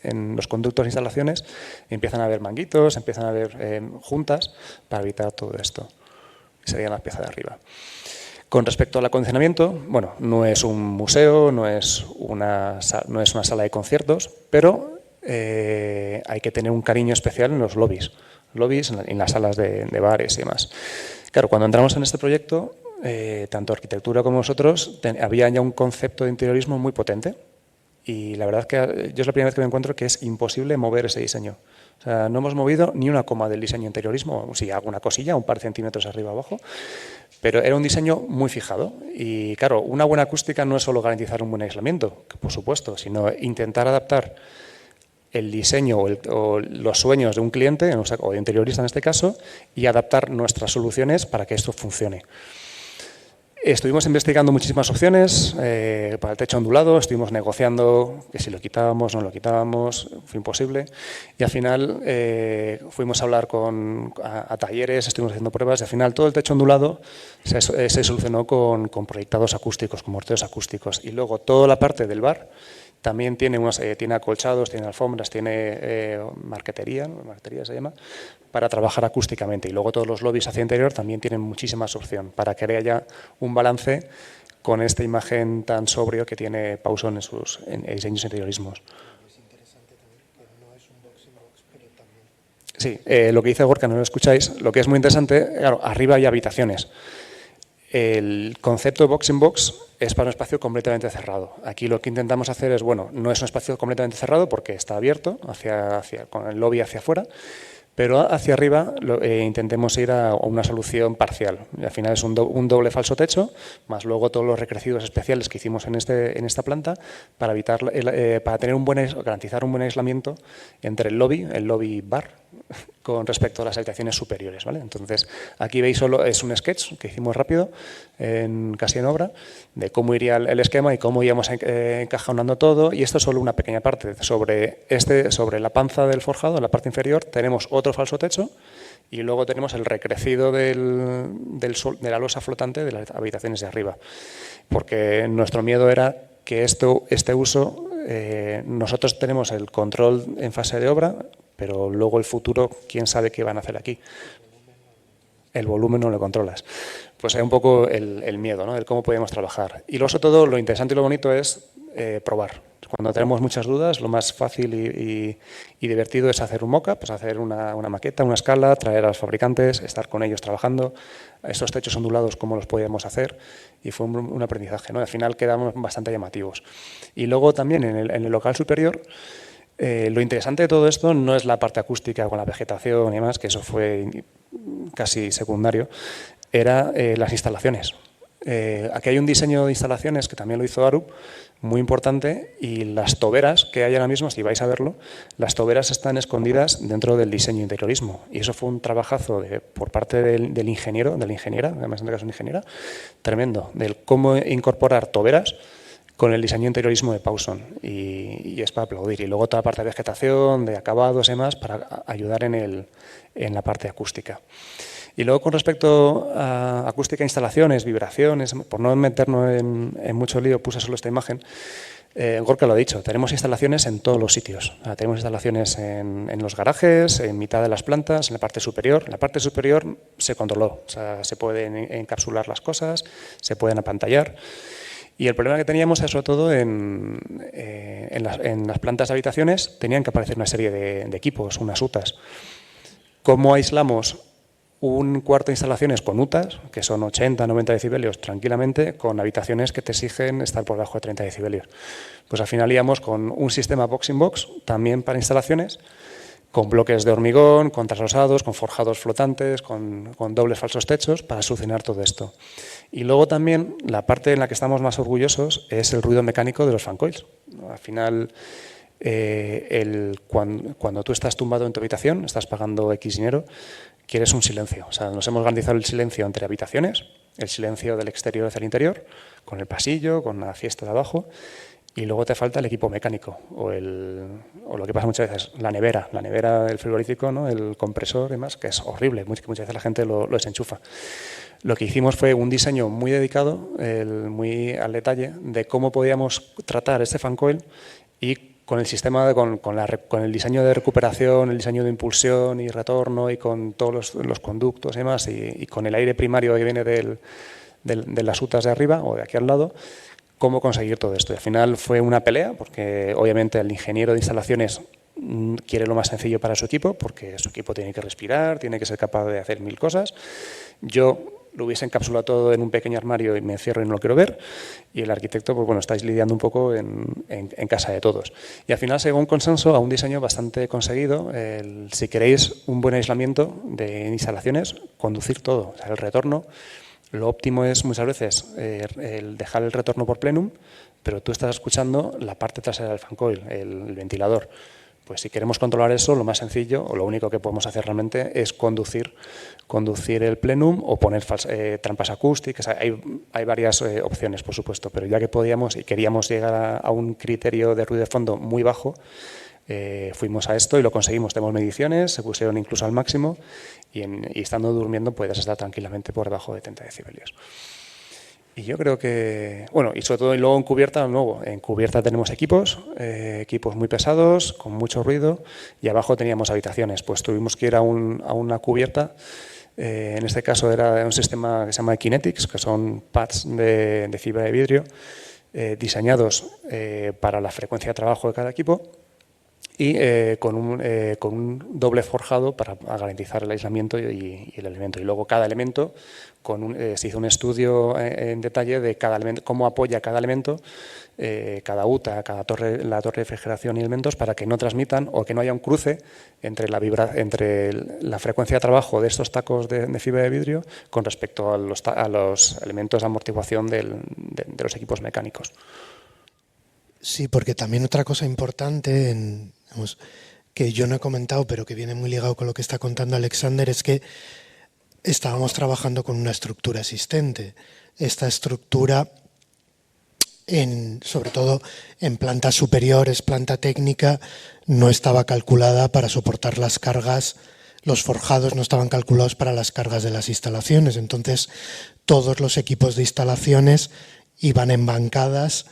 en los conductos de instalaciones empiezan a haber manguitos, empiezan a haber juntas para evitar todo esto. Serían las piezas de arriba. Con respecto al acondicionamiento, bueno, no es un museo, no es una sala de conciertos, pero hay que tener un cariño especial en los lobbies, en las salas de bares y demás. Claro, cuando entramos en este proyecto, tanto arquitectura como nosotros, había ya un concepto de interiorismo muy potente y la verdad es que yo es la primera vez que me encuentro que es imposible mover ese diseño. O sea, no hemos movido ni una coma del diseño de interiorismo, sí, alguna cosilla, un par de centímetros arriba o abajo, pero era un diseño muy fijado. Y claro, una buena acústica no es solo garantizar un buen aislamiento, que por supuesto, sino intentar adaptar el diseño o los sueños de un cliente, o de interiorista en este caso, y adaptar nuestras soluciones para que esto funcione. Estuvimos investigando muchísimas opciones para el techo ondulado, estuvimos negociando que si lo quitábamos, no lo quitábamos, fue imposible. Y al final fuimos a hablar a talleres, estuvimos haciendo pruebas y al final todo el techo ondulado se solucionó con proyectados acústicos, con morteros acústicos. Y luego toda la parte del bar también tiene acolchados, tiene alfombras, tiene marquetería se llama, para trabajar acústicamente. Y luego todos los lobbies hacia interior también tienen muchísima absorción para que haya un balance con esta imagen tan sobrio que tiene Pausón en diseños interiorismos. Sí, lo que dice Gorka, no lo escucháis, lo que es muy interesante, claro, arriba hay habitaciones. El concepto de box in box es para un espacio completamente cerrado. Aquí lo que intentamos hacer es, bueno, no es un espacio completamente cerrado porque está abierto, con el lobby hacia afuera, pero hacia arriba intentemos ir a una solución parcial. Y al final es un doble falso techo, más luego todos los recrecidos especiales que hicimos en esta planta para garantizar un buen aislamiento entre el lobby bar con respecto a las habitaciones superiores, ¿vale? Entonces, aquí veis solo, es un sketch que hicimos rápido, casi en obra, de cómo iría el esquema y cómo íbamos encajonando todo, y esto es solo una pequeña parte. Sobre la panza del forjado, en la parte inferior, tenemos otro falso techo, y luego tenemos el recrecido de la losa flotante de las habitaciones de arriba. Porque nuestro miedo era que este uso, nosotros tenemos el control en fase de obra, pero luego el futuro, quién sabe qué van a hacer aquí. El volumen no lo controlas. Pues es un poco el miedo, ¿no? El cómo podemos trabajar. Y luego, sobre todo, lo interesante y lo bonito es probar. Cuando tenemos muchas dudas, lo más fácil y divertido es hacer un mock-up, pues hacer una maqueta, una escala, traer a los fabricantes, estar con ellos trabajando. Estos techos ondulados, cómo los podíamos hacer, y fue un aprendizaje, ¿no? Al final quedamos bastante llamativos. Y luego también en el local superior, lo interesante de todo esto no es la parte acústica con la vegetación y demás, que eso fue casi secundario, era las instalaciones. Aquí hay un diseño de instalaciones que también lo hizo Arup, muy importante, y las toberas que hay ahora mismo, si vais a verlo, las toberas están escondidas dentro del diseño interiorismo, y eso fue un trabajazo por parte del ingeniero, de la ingeniera, además en este caso una ingeniera, tremendo, del cómo incorporar toberas con el diseño interiorismo de Pawson, y es para aplaudir. Y luego toda la parte de vegetación, de acabados y demás, para ayudar en la parte acústica. Y luego, con respecto a acústica, instalaciones, vibraciones, por no meternos en mucho lío, puse solo esta imagen. Gorka lo ha dicho, tenemos instalaciones en todos los sitios. Tenemos instalaciones en los garajes, en mitad de las plantas, en la parte superior. En la parte superior se controló, o sea, se pueden encapsular las cosas, se pueden apantallar. Y el problema que teníamos es, sobre todo, en las plantas de habitaciones, tenían que aparecer una serie de equipos, unas UTAs. ¿Cómo aislamos un cuarto de instalaciones con UTAs, que son 80, 90 decibelios tranquilamente, con habitaciones que te exigen estar por debajo de 30 decibelios? Pues al final íbamos con un sistema box-in-box, también para instalaciones, con bloques de hormigón, con traslosados, con forjados flotantes, con dobles falsos techos, para solucionar todo esto. Y luego también la parte en la que estamos más orgullosos es el ruido mecánico de los fan coils. Al final, cuando tú estás tumbado en tu habitación, estás pagando X dinero, quieres un silencio. O sea, nos hemos garantizado el silencio entre habitaciones, el silencio del exterior hacia el interior, con el pasillo, con la fiesta de abajo, y luego te falta el equipo mecánico, o lo que pasa muchas veces, la nevera del frigorífico, ¿no? El compresor y demás, que es horrible, muchas veces la gente lo desenchufa. Lo que hicimos fue un diseño muy dedicado, muy al detalle, de cómo podíamos tratar este fan coil, y con el sistema, con el diseño de recuperación, el diseño de impulsión y retorno, y con todos los conductos y demás, y con el aire primario que viene de las UTAs de arriba o de aquí al lado, cómo conseguir todo esto. Y al final fue una pelea, porque obviamente el ingeniero de instalaciones quiere lo más sencillo para su equipo, porque su equipo tiene que respirar, tiene que ser capaz de hacer 1000 cosas. Yo lo hubiese encapsulado todo en un pequeño armario y me encierro y no lo quiero ver, y el arquitecto, pues bueno, estáis lidiando un poco en casa de todos. Y al final se llegó a un consenso, a un diseño bastante conseguido. Si queréis un buen aislamiento de instalaciones, conducir todo, o sea, el retorno. Lo óptimo es muchas veces el dejar el retorno por plenum, pero tú estás escuchando la parte trasera del fan coil, el ventilador. Pues si queremos controlar eso, lo más sencillo, o lo único que podemos hacer realmente, es conducir el plenum o poner trampas acústicas. Hay varias opciones, por supuesto, pero ya que podíamos y queríamos llegar a un criterio de ruido de fondo muy bajo, fuimos a esto y lo conseguimos. Tenemos mediciones, se pusieron incluso al máximo, y estando durmiendo puedes estar tranquilamente por debajo de 30 decibelios. Y yo creo que, bueno, y sobre todo, y luego en cubierta tenemos equipos muy pesados, con mucho ruido, y abajo teníamos habitaciones. Pues tuvimos que ir a una cubierta. En este caso era un sistema que se llama Kinetics, que son pads de fibra de vidrio diseñados para la frecuencia de trabajo de cada equipo, y con un doble forjado para garantizar el aislamiento y el elemento. Y luego cada elemento, se hizo un estudio en detalle de cada elemento, cómo apoya cada elemento, cada UTA, la torre de refrigeración y elementos, para que no transmitan o que no haya un cruce entre la frecuencia de trabajo de estos tacos de fibra de vidrio con respecto a los elementos de amortiguación de los equipos mecánicos. Sí, porque también otra cosa importante, que yo no he comentado, pero que viene muy ligado con lo que está contando Alexander, es que estábamos trabajando con una estructura existente. Esta estructura, sobre todo en plantas superiores, planta técnica, no estaba calculada para soportar las cargas. Los forjados no estaban calculados para las cargas de las instalaciones. Entonces, todos los equipos de instalaciones iban en bancadas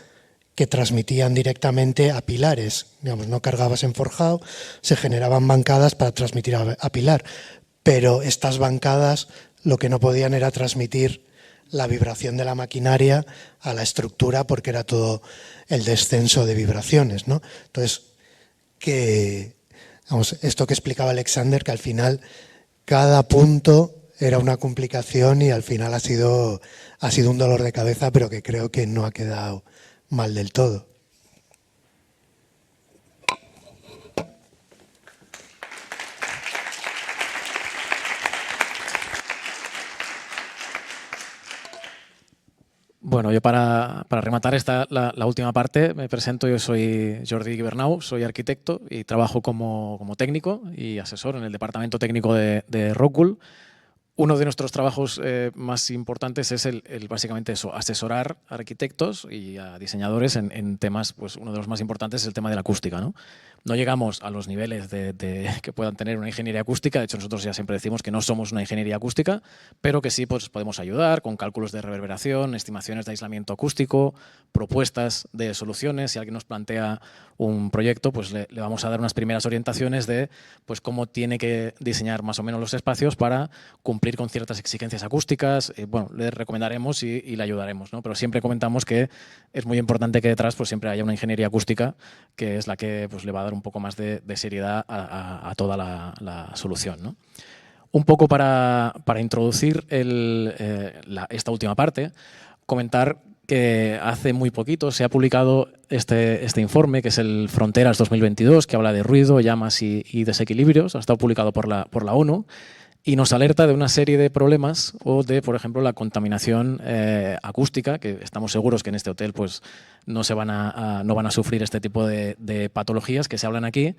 que transmitían directamente a pilares. Digamos, no cargabas en forjado, se generaban bancadas para transmitir a pilar. Pero estas bancadas lo que no podían era transmitir la vibración de la maquinaria a la estructura, porque era todo el descenso de vibraciones, ¿no? Entonces, esto que explicaba Alexander, que al final cada punto era una complicación y al final ha sido un dolor de cabeza, pero que creo que no ha quedado mal del todo. Bueno, yo para rematar la última parte me presento. Yo soy Jordi Guibernau, soy arquitecto y trabajo como técnico y asesor en el departamento técnico de Rockwool. Uno de nuestros trabajos más importantes es básicamente eso, asesorar a arquitectos y a diseñadores en temas, pues uno de los más importantes es el tema de la acústica, ¿no? No llegamos a los niveles que puedan tener una ingeniería acústica. De hecho, nosotros ya siempre decimos que no somos una ingeniería acústica, pero que sí pues, podemos ayudar con cálculos de reverberación, estimaciones de aislamiento acústico, propuestas de soluciones. Si alguien nos plantea un proyecto, pues le vamos a dar unas primeras orientaciones de pues, cómo tiene que diseñar más o menos los espacios para cumplir con ciertas exigencias acústicas. Bueno, le recomendaremos y le ayudaremos, ¿no? Pero siempre comentamos que es muy importante que detrás pues, siempre haya una ingeniería acústica, que es la que pues, le va a dar un poco más de seriedad a toda la solución, ¿no? Un poco para introducir esta última parte, comentar que hace muy poquito se ha publicado este informe, que es el Fronteras 2022, que habla de ruido, llamas y desequilibrios. Ha estado publicado por la ONU y nos alerta de una serie de problemas o de, por ejemplo, la contaminación acústica, que estamos seguros que en este hotel pues, no van a sufrir este tipo de patologías que se hablan aquí.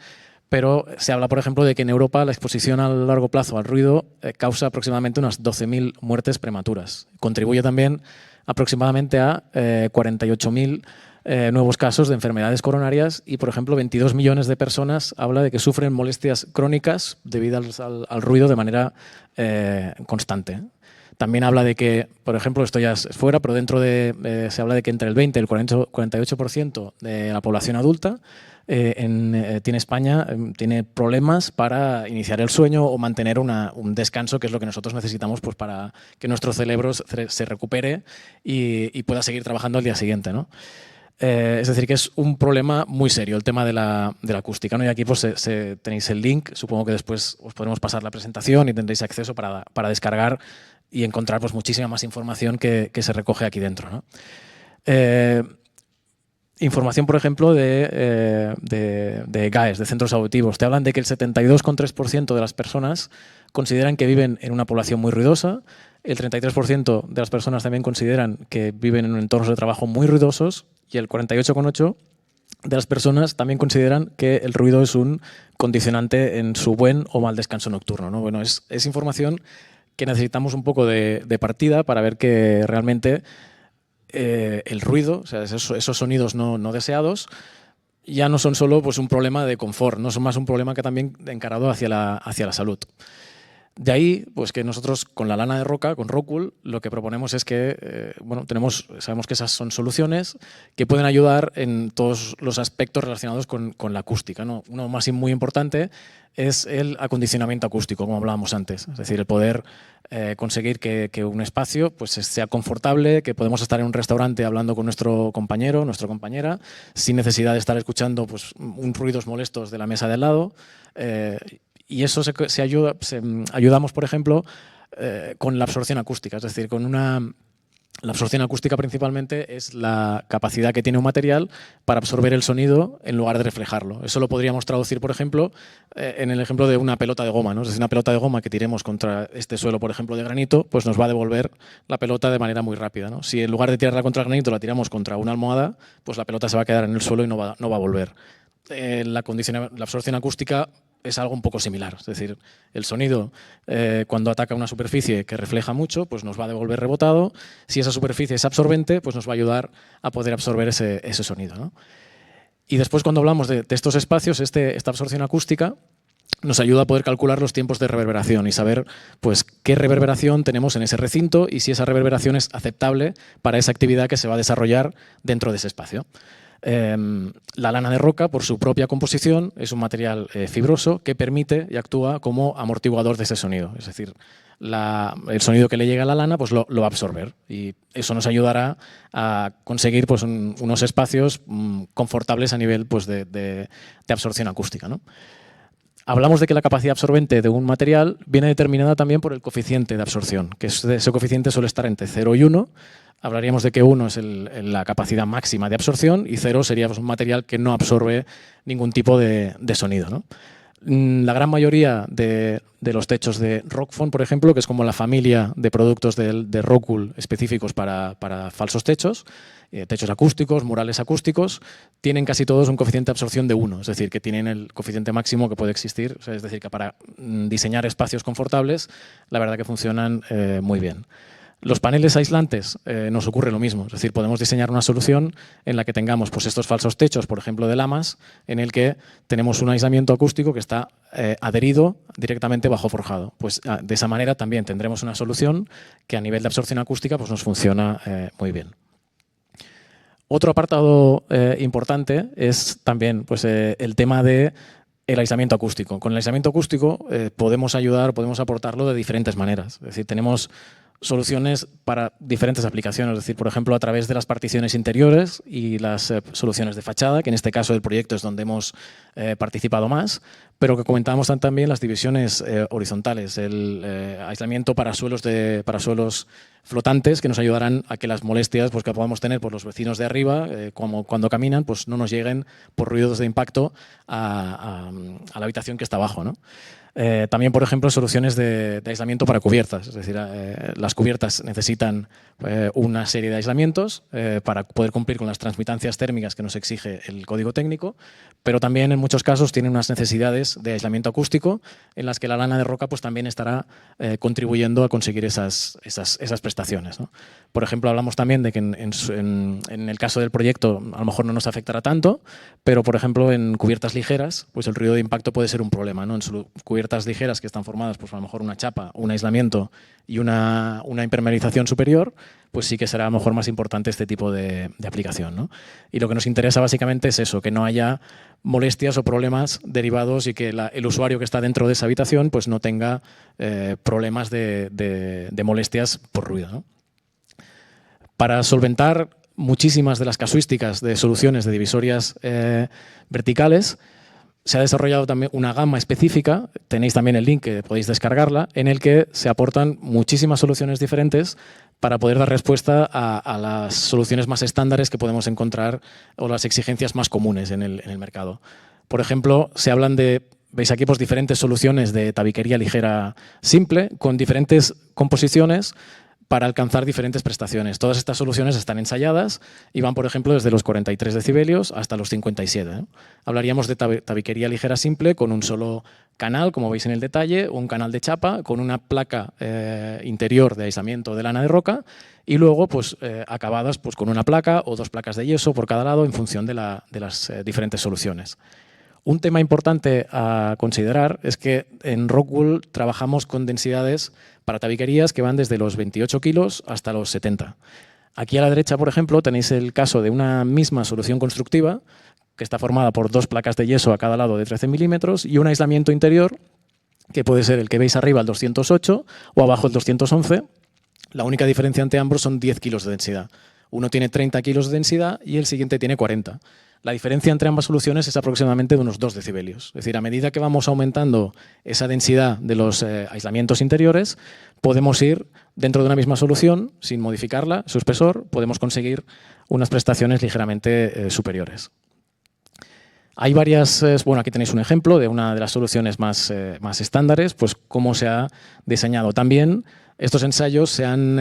Pero se habla, por ejemplo, de que en Europa la exposición a largo plazo al ruido causa aproximadamente unas 12.000 muertes prematuras. Contribuye también aproximadamente a 48.000 nuevos casos de enfermedades coronarias y, por ejemplo, 22 millones de personas habla de que sufren molestias crónicas debido al ruido de manera constante. También habla de que, por ejemplo, esto ya es fuera, pero dentro se habla de que entre el 20 y el 48% de la población adulta tiene España tiene problemas para iniciar el sueño o mantener un descanso, que es lo que nosotros necesitamos pues, para que nuestro cerebro se recupere y pueda seguir trabajando al día siguiente, ¿no? Es decir, que es un problema muy serio el tema de la acústica, ¿no? Y aquí pues, tenéis el link, supongo que después os podremos pasar la presentación y tendréis acceso para descargar y encontrar pues, muchísima más información que se recoge aquí dentro, ¿no? Información, por ejemplo, de GAES, de centros auditivos. Te hablan de que el 72,3% de las personas consideran que viven en una población muy ruidosa, el 33% de las personas también consideran que viven en entornos de trabajo muy ruidosos y el 48,8% de las personas también consideran que el ruido es un condicionante en su buen o mal descanso nocturno, ¿no? Bueno, es información que necesitamos un poco de partida para ver que realmente el ruido, o sea, esos sonidos no deseados, ya no son solo pues, un problema de confort, no son más un problema que también encarado hacia la salud. De ahí, pues que nosotros con la lana de roca, con Rockwool, lo que proponemos es que, bueno, sabemos que esas son soluciones que pueden ayudar en todos los aspectos relacionados con la acústica, ¿no? Uno más muy importante es el acondicionamiento acústico, como hablábamos antes, es decir, el poder conseguir que un espacio pues, sea confortable, que podemos estar en un restaurante hablando con nuestro compañero, nuestra compañera, sin necesidad de estar escuchando pues, ruidos molestos de la mesa de al lado. Y eso ayudamos, por ejemplo, con la absorción acústica, es decir, la absorción acústica principalmente es la capacidad que tiene un material para absorber el sonido en lugar de reflejarlo. Eso lo podríamos traducir, por ejemplo, en el ejemplo de una pelota de goma, ¿no? Es decir, una pelota de goma que tiremos contra este suelo, por ejemplo, de granito, pues nos va a devolver la pelota de manera muy rápida, ¿no? Si en lugar de tirarla contra el granito la tiramos contra una almohada, pues la pelota se va a quedar en el suelo y no va a volver. la absorción acústica es algo un poco similar. Es decir, el sonido cuando ataca una superficie que refleja mucho, pues nos va a devolver rebotado. Si esa superficie es absorbente, pues nos va a ayudar a poder absorber ese sonido, ¿no? Y después, cuando hablamos de estos espacios, esta absorción acústica nos ayuda a poder calcular los tiempos de reverberación y saber pues, qué reverberación tenemos en ese recinto y si esa reverberación es aceptable para esa actividad que se va a desarrollar dentro de ese espacio. La lana de roca, por su propia composición, es un material fibroso que permite y actúa como amortiguador de ese sonido. Es decir, el sonido que le llega a la lana pues lo va a absorber y eso nos ayudará a conseguir pues, unos espacios confortables a nivel pues, de absorción acústica, ¿no? Hablamos de que la capacidad absorbente de un material viene determinada también por el coeficiente de absorción, que ese coeficiente suele estar entre 0 y 1. Hablaríamos de que 1 es la capacidad máxima de absorción y 0 sería pues, un material que no absorbe ningún tipo de sonido, ¿no? La gran mayoría de los techos de Rockfon, por ejemplo, que es como la familia de productos de Rockwool específicos para falsos techos, techos acústicos, murales acústicos, tienen casi todos un coeficiente de absorción de 1, es decir, que tienen el coeficiente máximo que puede existir, o sea, es decir, que para diseñar espacios confortables, la verdad que funcionan muy bien. Los paneles aislantes nos ocurre lo mismo, es decir, podemos diseñar una solución en la que tengamos pues, estos falsos techos, por ejemplo, de lamas, en el que tenemos un aislamiento acústico que está adherido directamente bajo forjado. Pues de esa manera también tendremos una solución que a nivel de absorción acústica pues, nos funciona muy bien. Otro apartado importante es también pues, el tema de el aislamiento acústico. Con el aislamiento acústico podemos aportarlo de diferentes maneras. Es decir, tenemos soluciones para diferentes aplicaciones, es decir, por ejemplo, a través de las particiones interiores y las soluciones de fachada, que en este caso del proyecto es donde hemos participado más, pero que comentábamos también las divisiones horizontales, el aislamiento para suelos flotantes que nos ayudarán a que las molestias pues, que podamos tener por los vecinos de arriba, como cuando caminan, pues no nos lleguen por ruidos de impacto a la habitación que está abajo, ¿no? También, por ejemplo, soluciones de aislamiento para cubiertas. Es decir, las cubiertas necesitan una serie de aislamientos para poder cumplir con las transmitancias térmicas que nos exige el código técnico, pero también en muchos casos tienen unas necesidades de aislamiento acústico en las que la lana de roca pues, también estará contribuyendo a conseguir esas prestaciones, ¿no? Por ejemplo, hablamos también de que en el caso del proyecto a lo mejor no nos afectará tanto, pero por ejemplo en cubiertas ligeras pues el ruido de impacto puede ser un problema, ¿no? En cubiertas ligeras que están formadas pues a lo mejor una chapa, un aislamiento y una impermeabilización superior, pues sí que será a lo mejor más importante este tipo de aplicación, ¿no? Y lo que nos interesa básicamente es eso, que no haya molestias o problemas derivados y que el usuario que está dentro de esa habitación pues no tenga problemas de molestias por ruido, ¿no? Para solventar muchísimas de las casuísticas de soluciones de divisorias verticales, se ha desarrollado también una gama específica, tenéis también el link que podéis descargarla, en el que se aportan muchísimas soluciones diferentes para poder dar respuesta a las soluciones más estándares que podemos encontrar o las exigencias más comunes en el mercado. Por ejemplo, se hablan de, veis aquí, pues, diferentes soluciones de tabiquería ligera simple con diferentes composiciones para alcanzar diferentes prestaciones. Todas estas soluciones están ensayadas y van, por ejemplo, desde los 43 decibelios hasta los 57, ¿no? Hablaríamos de tabiquería ligera simple con un solo canal, como veis en el detalle, un canal de chapa con una placa interior de aislamiento de lana de roca y luego pues, acabadas pues, con una placa o dos placas de yeso por cada lado en función de las diferentes soluciones. Un tema importante a considerar es que en Rockwool trabajamos con densidades para tabiquerías que van desde los 28 kilos hasta los 70. Aquí a la derecha, por ejemplo, tenéis el caso de una misma solución constructiva que está formada por dos placas de yeso a cada lado de 13 milímetros y un aislamiento interior que puede ser el que veis arriba, el 208, o abajo el 211. La única diferencia entre ambos son 10 kilos de densidad. Uno tiene 30 kilos de densidad y el siguiente tiene 40. La diferencia entre ambas soluciones es aproximadamente de unos 2 decibelios. Es decir, a medida que vamos aumentando esa densidad de los aislamientos interiores, podemos ir dentro de una misma solución, sin modificarla, su espesor, podemos conseguir unas prestaciones ligeramente superiores. Hay varias, bueno, aquí tenéis un ejemplo de una de las soluciones más estándares, pues cómo se ha diseñado. También estos ensayos se han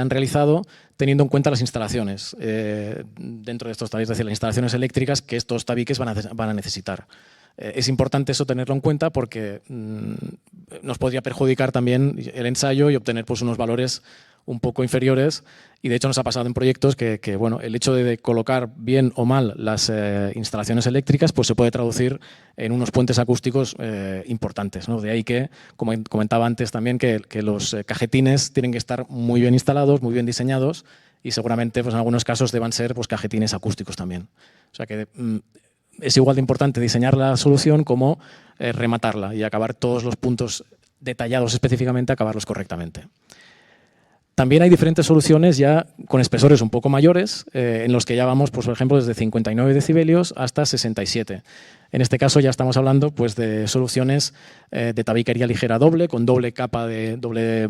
realizado teniendo en cuenta las instalaciones dentro de estos tabiques, es decir, las instalaciones eléctricas que estos tabiques van a necesitar. Es importante eso tenerlo en cuenta porque nos podría perjudicar también el ensayo y obtener pues, unos valores un poco inferiores, y de hecho nos ha pasado en proyectos que bueno, el hecho de colocar bien o mal las instalaciones eléctricas pues se puede traducir en unos puentes acústicos importantes, ¿no? De ahí que, como comentaba antes también, que los cajetines tienen que estar muy bien instalados, muy bien diseñados, y seguramente pues, en algunos casos deban ser pues, cajetines acústicos también. O sea que es igual de importante diseñar la solución como rematarla y acabar todos los puntos detallados específicamente, acabarlos correctamente. También hay diferentes soluciones ya con espesores un poco mayores, en los que ya vamos, pues, por ejemplo, desde 59 decibelios hasta 67. En este caso ya estamos hablando pues, de soluciones de tabiquería ligera doble, con doble capa de doble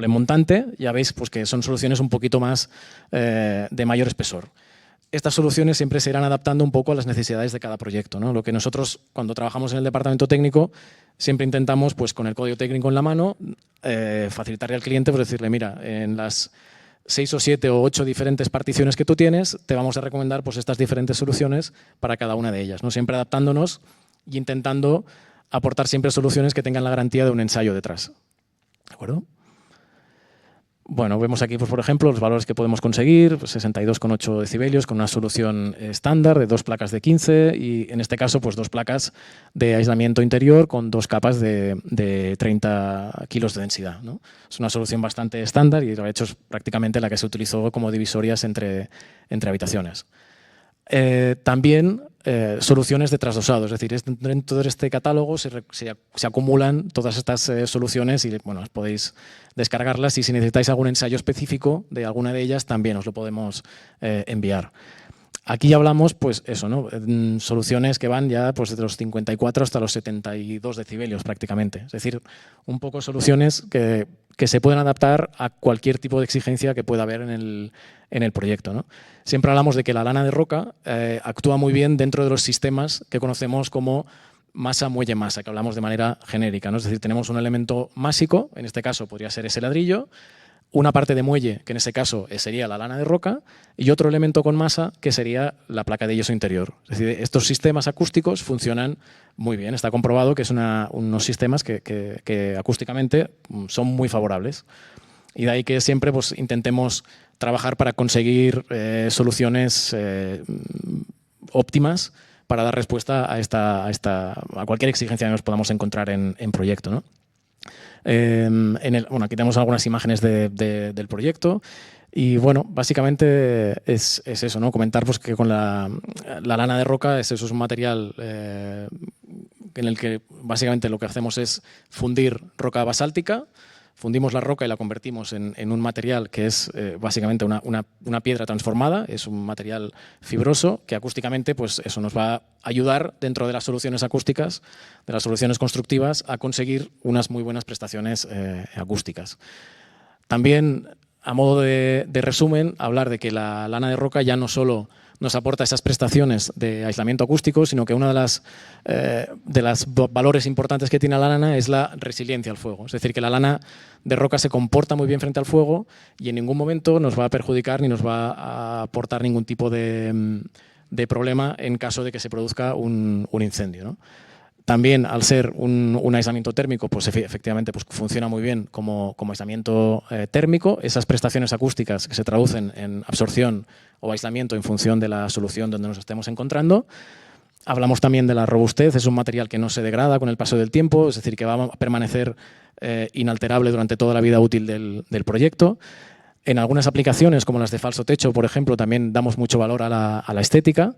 montante. Ya veis pues, que son soluciones un poquito más de mayor espesor. Estas soluciones siempre se irán adaptando un poco a las necesidades de cada proyecto, ¿no? Lo que nosotros, cuando trabajamos en el departamento técnico, siempre intentamos, pues, con el código técnico en la mano, facilitarle al cliente, pues decirle, mira, en las 6 o 7 o 8 diferentes particiones que tú tienes, te vamos a recomendar pues, estas diferentes soluciones para cada una de ellas, ¿no? Siempre adaptándonos y intentando aportar siempre soluciones que tengan la garantía de un ensayo detrás. ¿De acuerdo? Bueno, vemos aquí, pues, por ejemplo, los valores que podemos conseguir, pues 62,8 decibelios con una solución estándar de 2 placas de 15 y, en este caso, pues 2 placas de aislamiento interior con 2 capas de 30 kilos de densidad, ¿no? Es una solución bastante estándar y, de hecho, es prácticamente la que se utilizó como divisorias entre habitaciones. También soluciones de trasdosado, es decir, dentro de este catálogo se acumulan todas estas soluciones y bueno, podéis descargarlas y si necesitáis algún ensayo específico de alguna de ellas también os lo podemos enviar. Aquí hablamos, pues eso, ¿no? Soluciones que van ya pues, desde los 54 hasta los 72 decibelios prácticamente. Es decir, un poco soluciones que se pueden adaptar a cualquier tipo de exigencia que pueda haber en el proyecto, ¿no? Siempre hablamos de que la lana de roca actúa muy bien dentro de los sistemas que conocemos como masa, muelle, masa, que hablamos de manera genérica, ¿no? Es decir, tenemos un elemento másico, en este caso podría ser ese ladrillo, una parte de muelle, que en ese caso sería la lana de roca, y otro elemento con masa, que sería la placa de yeso interior. Es decir, estos sistemas acústicos funcionan muy bien. Está comprobado que es unos sistemas que acústicamente son muy favorables. Y de ahí que siempre pues, intentemos trabajar para conseguir soluciones óptimas para dar respuesta a cualquier exigencia que nos podamos encontrar en proyecto, ¿no? Bueno, aquí tenemos algunas imágenes del proyecto y bueno, básicamente es eso, ¿no? Comentar pues, que con la lana de roca eso es un material en el que básicamente lo que hacemos es fundir roca basáltica, fundimos la roca y la convertimos en un material que es básicamente una piedra transformada, es un material fibroso que acústicamente pues eso nos va a ayudar dentro de las soluciones acústicas, de las soluciones constructivas, a conseguir unas muy buenas prestaciones acústicas. También, a modo de resumen, hablar de que la lana de roca ya no solo nos aporta esas prestaciones de aislamiento acústico, sino que una de las valores importantes que tiene la lana es la resiliencia al fuego. Es decir, que la lana de roca se comporta muy bien frente al fuego y en ningún momento nos va a perjudicar ni nos va a aportar ningún tipo de problema en caso de que se produzca un incendio, ¿no? También, al ser un aislamiento térmico, pues efectivamente pues funciona muy bien como aislamiento térmico. Esas prestaciones acústicas que se traducen en absorción o aislamiento en función de la solución donde nos estemos encontrando. Hablamos también de la robustez, es un material que no se degrada con el paso del tiempo, es decir, que va a permanecer inalterable durante toda la vida útil del proyecto. En algunas aplicaciones, como las de falso techo, por ejemplo, también damos mucho valor a la estética.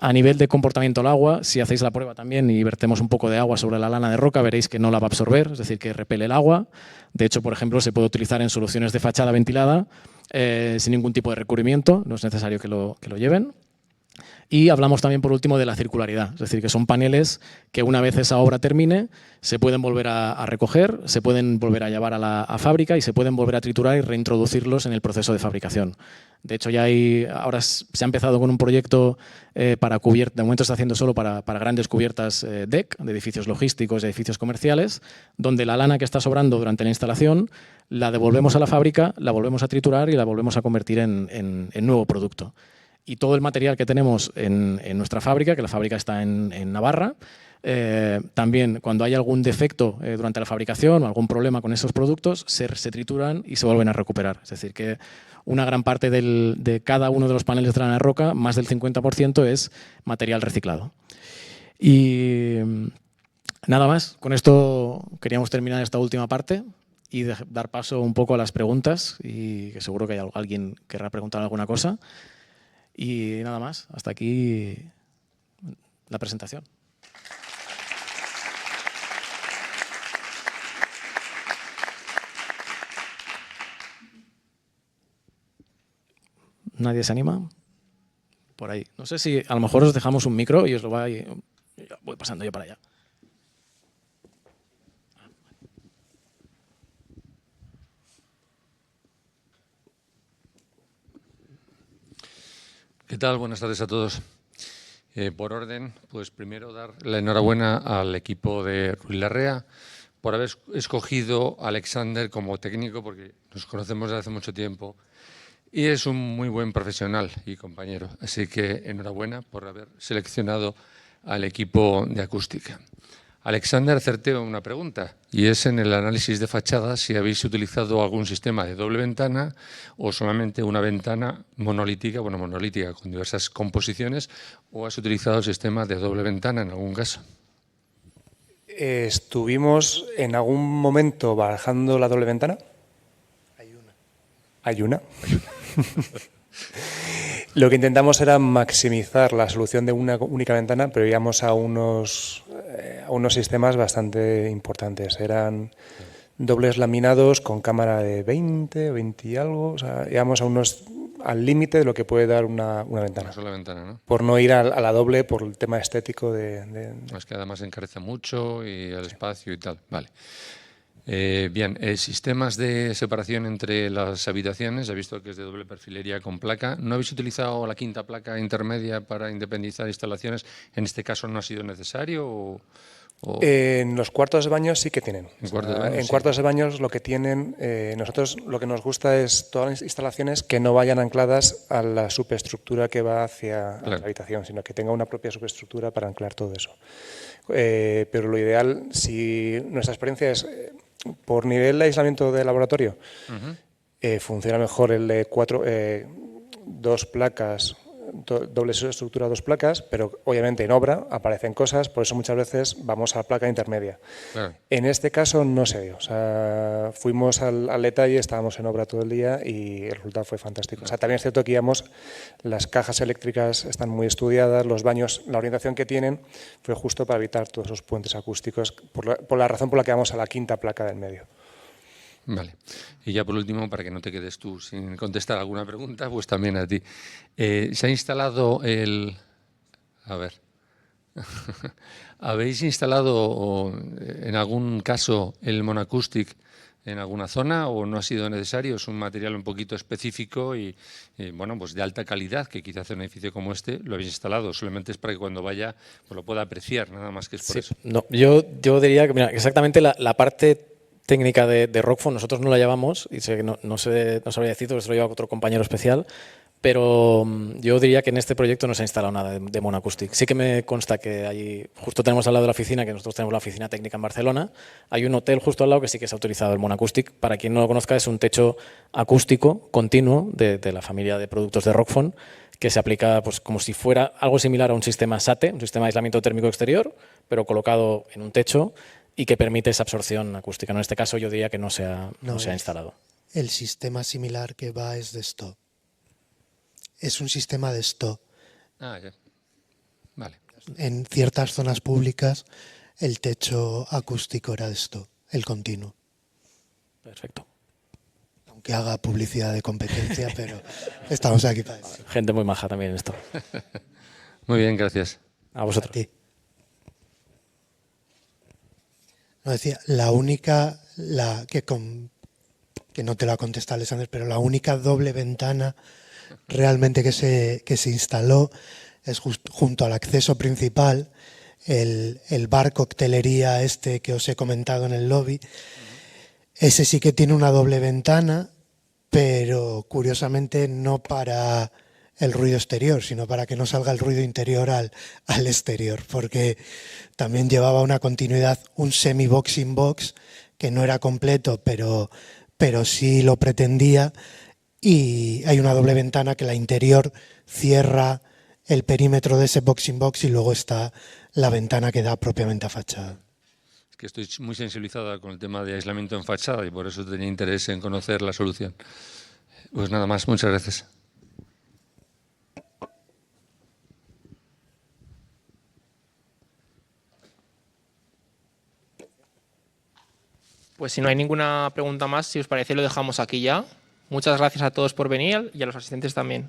A nivel de comportamiento al agua, si hacéis la prueba también y vertemos un poco de agua sobre la lana de roca, veréis que no la va a absorber, es decir, que repele el agua. De hecho, por ejemplo, se puede utilizar en soluciones de fachada ventilada sin ningún tipo de recubrimiento, no es necesario que lo lleven. Y hablamos también, por último, de la circularidad, es decir, que son paneles que una vez esa obra termine se pueden volver a recoger, se pueden volver a llevar a la fábrica y se pueden volver a triturar y reintroducirlos en el proceso de fabricación. De hecho, ahora se ha empezado con un proyecto para cubiertas, de momento está haciendo solo para grandes cubiertas DEC, de edificios logísticos, de edificios comerciales, donde la lana que está sobrando durante la instalación la devolvemos a la fábrica, la volvemos a triturar y la volvemos a convertir en nuevo producto. Y todo el material que tenemos en nuestra fábrica, que la fábrica está en Navarra, también cuando hay algún defecto durante la fabricación o algún problema con esos productos, se trituran y se vuelven a recuperar. Es decir, que una gran parte de cada uno de los paneles de lana de roca, más del 50%, es material reciclado. Y nada más, con esto queríamos terminar esta última parte y dar paso un poco a las preguntas, y que seguro que alguien querrá preguntar alguna cosa. Y nada más, hasta aquí la presentación. ¿Nadie se anima? Por ahí. No sé si a lo mejor os dejamos un micro y os lo voy pasando yo para allá. ¿Qué tal? Buenas tardes a todos. Por orden, pues primero dar la enhorabuena al equipo de Ruiz Larrea por haber escogido a Alexander como técnico, porque nos conocemos desde hace mucho tiempo y es un muy buen profesional y compañero. Así que enhorabuena por haber seleccionado al equipo de acústica. Alexander, hacerte una pregunta, y es en el análisis de fachadas si habéis utilizado algún sistema de doble ventana o solamente una ventana monolítica, con diversas composiciones, o has utilizado el sistema de doble ventana en algún caso. Estuvimos en algún momento barajando la doble ventana. Hay una. Lo que intentamos era maximizar la solución de una única ventana, pero íbamos a unos sistemas bastante importantes. Eran dobles laminados con cámara de 20 y algo. O sea, íbamos al límite de lo que puede dar una ventana. Una sola ventana, ¿no? Por no ir a la doble por el tema estético Es que además encarece mucho y el espacio y tal. Vale. Bien, sistemas de separación entre las habitaciones, he visto que es de doble perfilería con placa. ¿No habéis utilizado la quinta placa intermedia para independizar instalaciones? ¿En este caso no ha sido necesario? En los cuartos de baño sí que tienen. En cuartos de baño lo que tienen, nosotros lo que nos gusta es todas las instalaciones que no vayan ancladas a la superestructura que va hacia la habitación, sino que tenga una propia superestructura para anclar todo eso. Pero lo ideal, si nuestra experiencia es por nivel de aislamiento de laboratorio, funciona mejor el de dos placas, doble estructura, dos placas, pero obviamente en obra aparecen cosas, por eso muchas veces vamos a placa intermedia. Claro. En este caso no se dio, o sea, fuimos al detalle, estábamos en obra todo el día y el resultado fue fantástico. O sea, también es cierto que las cajas eléctricas están muy estudiadas, los baños, la orientación que tienen fue justo para evitar todos esos puentes acústicos, por la razón por la que vamos a la quinta placa del medio. Vale. Y ya por último, para que no te quedes tú sin contestar alguna pregunta, pues también a ti. ¿Se ha instalado A ver. ¿Habéis instalado en algún caso el Monoacoustic en alguna zona o no ha sido necesario? Es un material un poquito específico y bueno, pues de alta calidad, que quizás en un edificio como este lo habéis instalado. Solamente es para que cuando vaya pues lo pueda apreciar, nada más que es por eso. No, yo diría que, mira, exactamente la parte técnica de Rockfon nosotros no la llevamos, y sé que no sabría decir, porque se lo lleva otro compañero especial, pero yo diría que en este proyecto no se ha instalado nada de Monoacoustic. Sí que me consta que allí, justo tenemos al lado de la oficina, que nosotros tenemos la oficina técnica en Barcelona, hay un hotel justo al lado que sí que se ha utilizado el Monoacoustic. Para quien no lo conozca, es un techo acústico continuo de la familia de productos de Rockfon, que se aplica pues como si fuera algo similar a un sistema SATE, un sistema de aislamiento térmico exterior, pero colocado en un techo y que permite esa absorción acústica. En este caso yo diría que no se ha instalado. El sistema similar que va es de STO. Es un sistema de STO. Ah, ya. Vale. En ciertas zonas públicas el techo acústico era de STO, el continuo. Perfecto. aunque haga publicidad de competencia, pero estamos aquí para eso. Gente muy maja también en esto. Muy bien, gracias. A vosotros. A ti. No, decía, la única, que no te lo ha contestado Alexander, pero la única doble ventana realmente que se instaló es junto al acceso principal, el bar coctelería este que os he comentado en el lobby. Ese sí que tiene una doble ventana, pero curiosamente no para el ruido exterior, sino para que no salga el ruido interior al exterior, porque también llevaba una continuidad, un semi-boxing box, que no era completo, pero sí lo pretendía, y hay una doble ventana que la interior cierra el perímetro de ese boxing box y luego está la ventana que da propiamente a fachada. Es que estoy muy sensibilizada con el tema de aislamiento en fachada y por eso tenía interés en conocer la solución. Pues nada más, muchas gracias. Pues si no hay ninguna pregunta más, si os parece, lo dejamos aquí ya. Muchas gracias a todos por venir y a los asistentes también.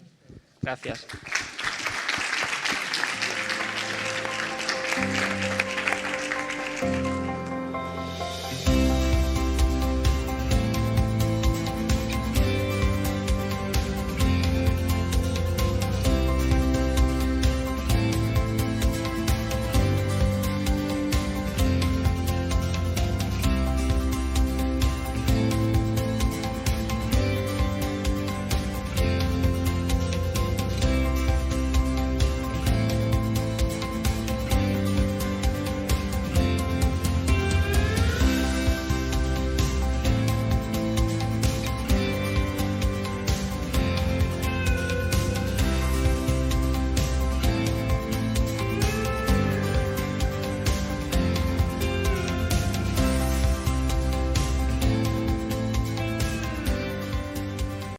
Gracias.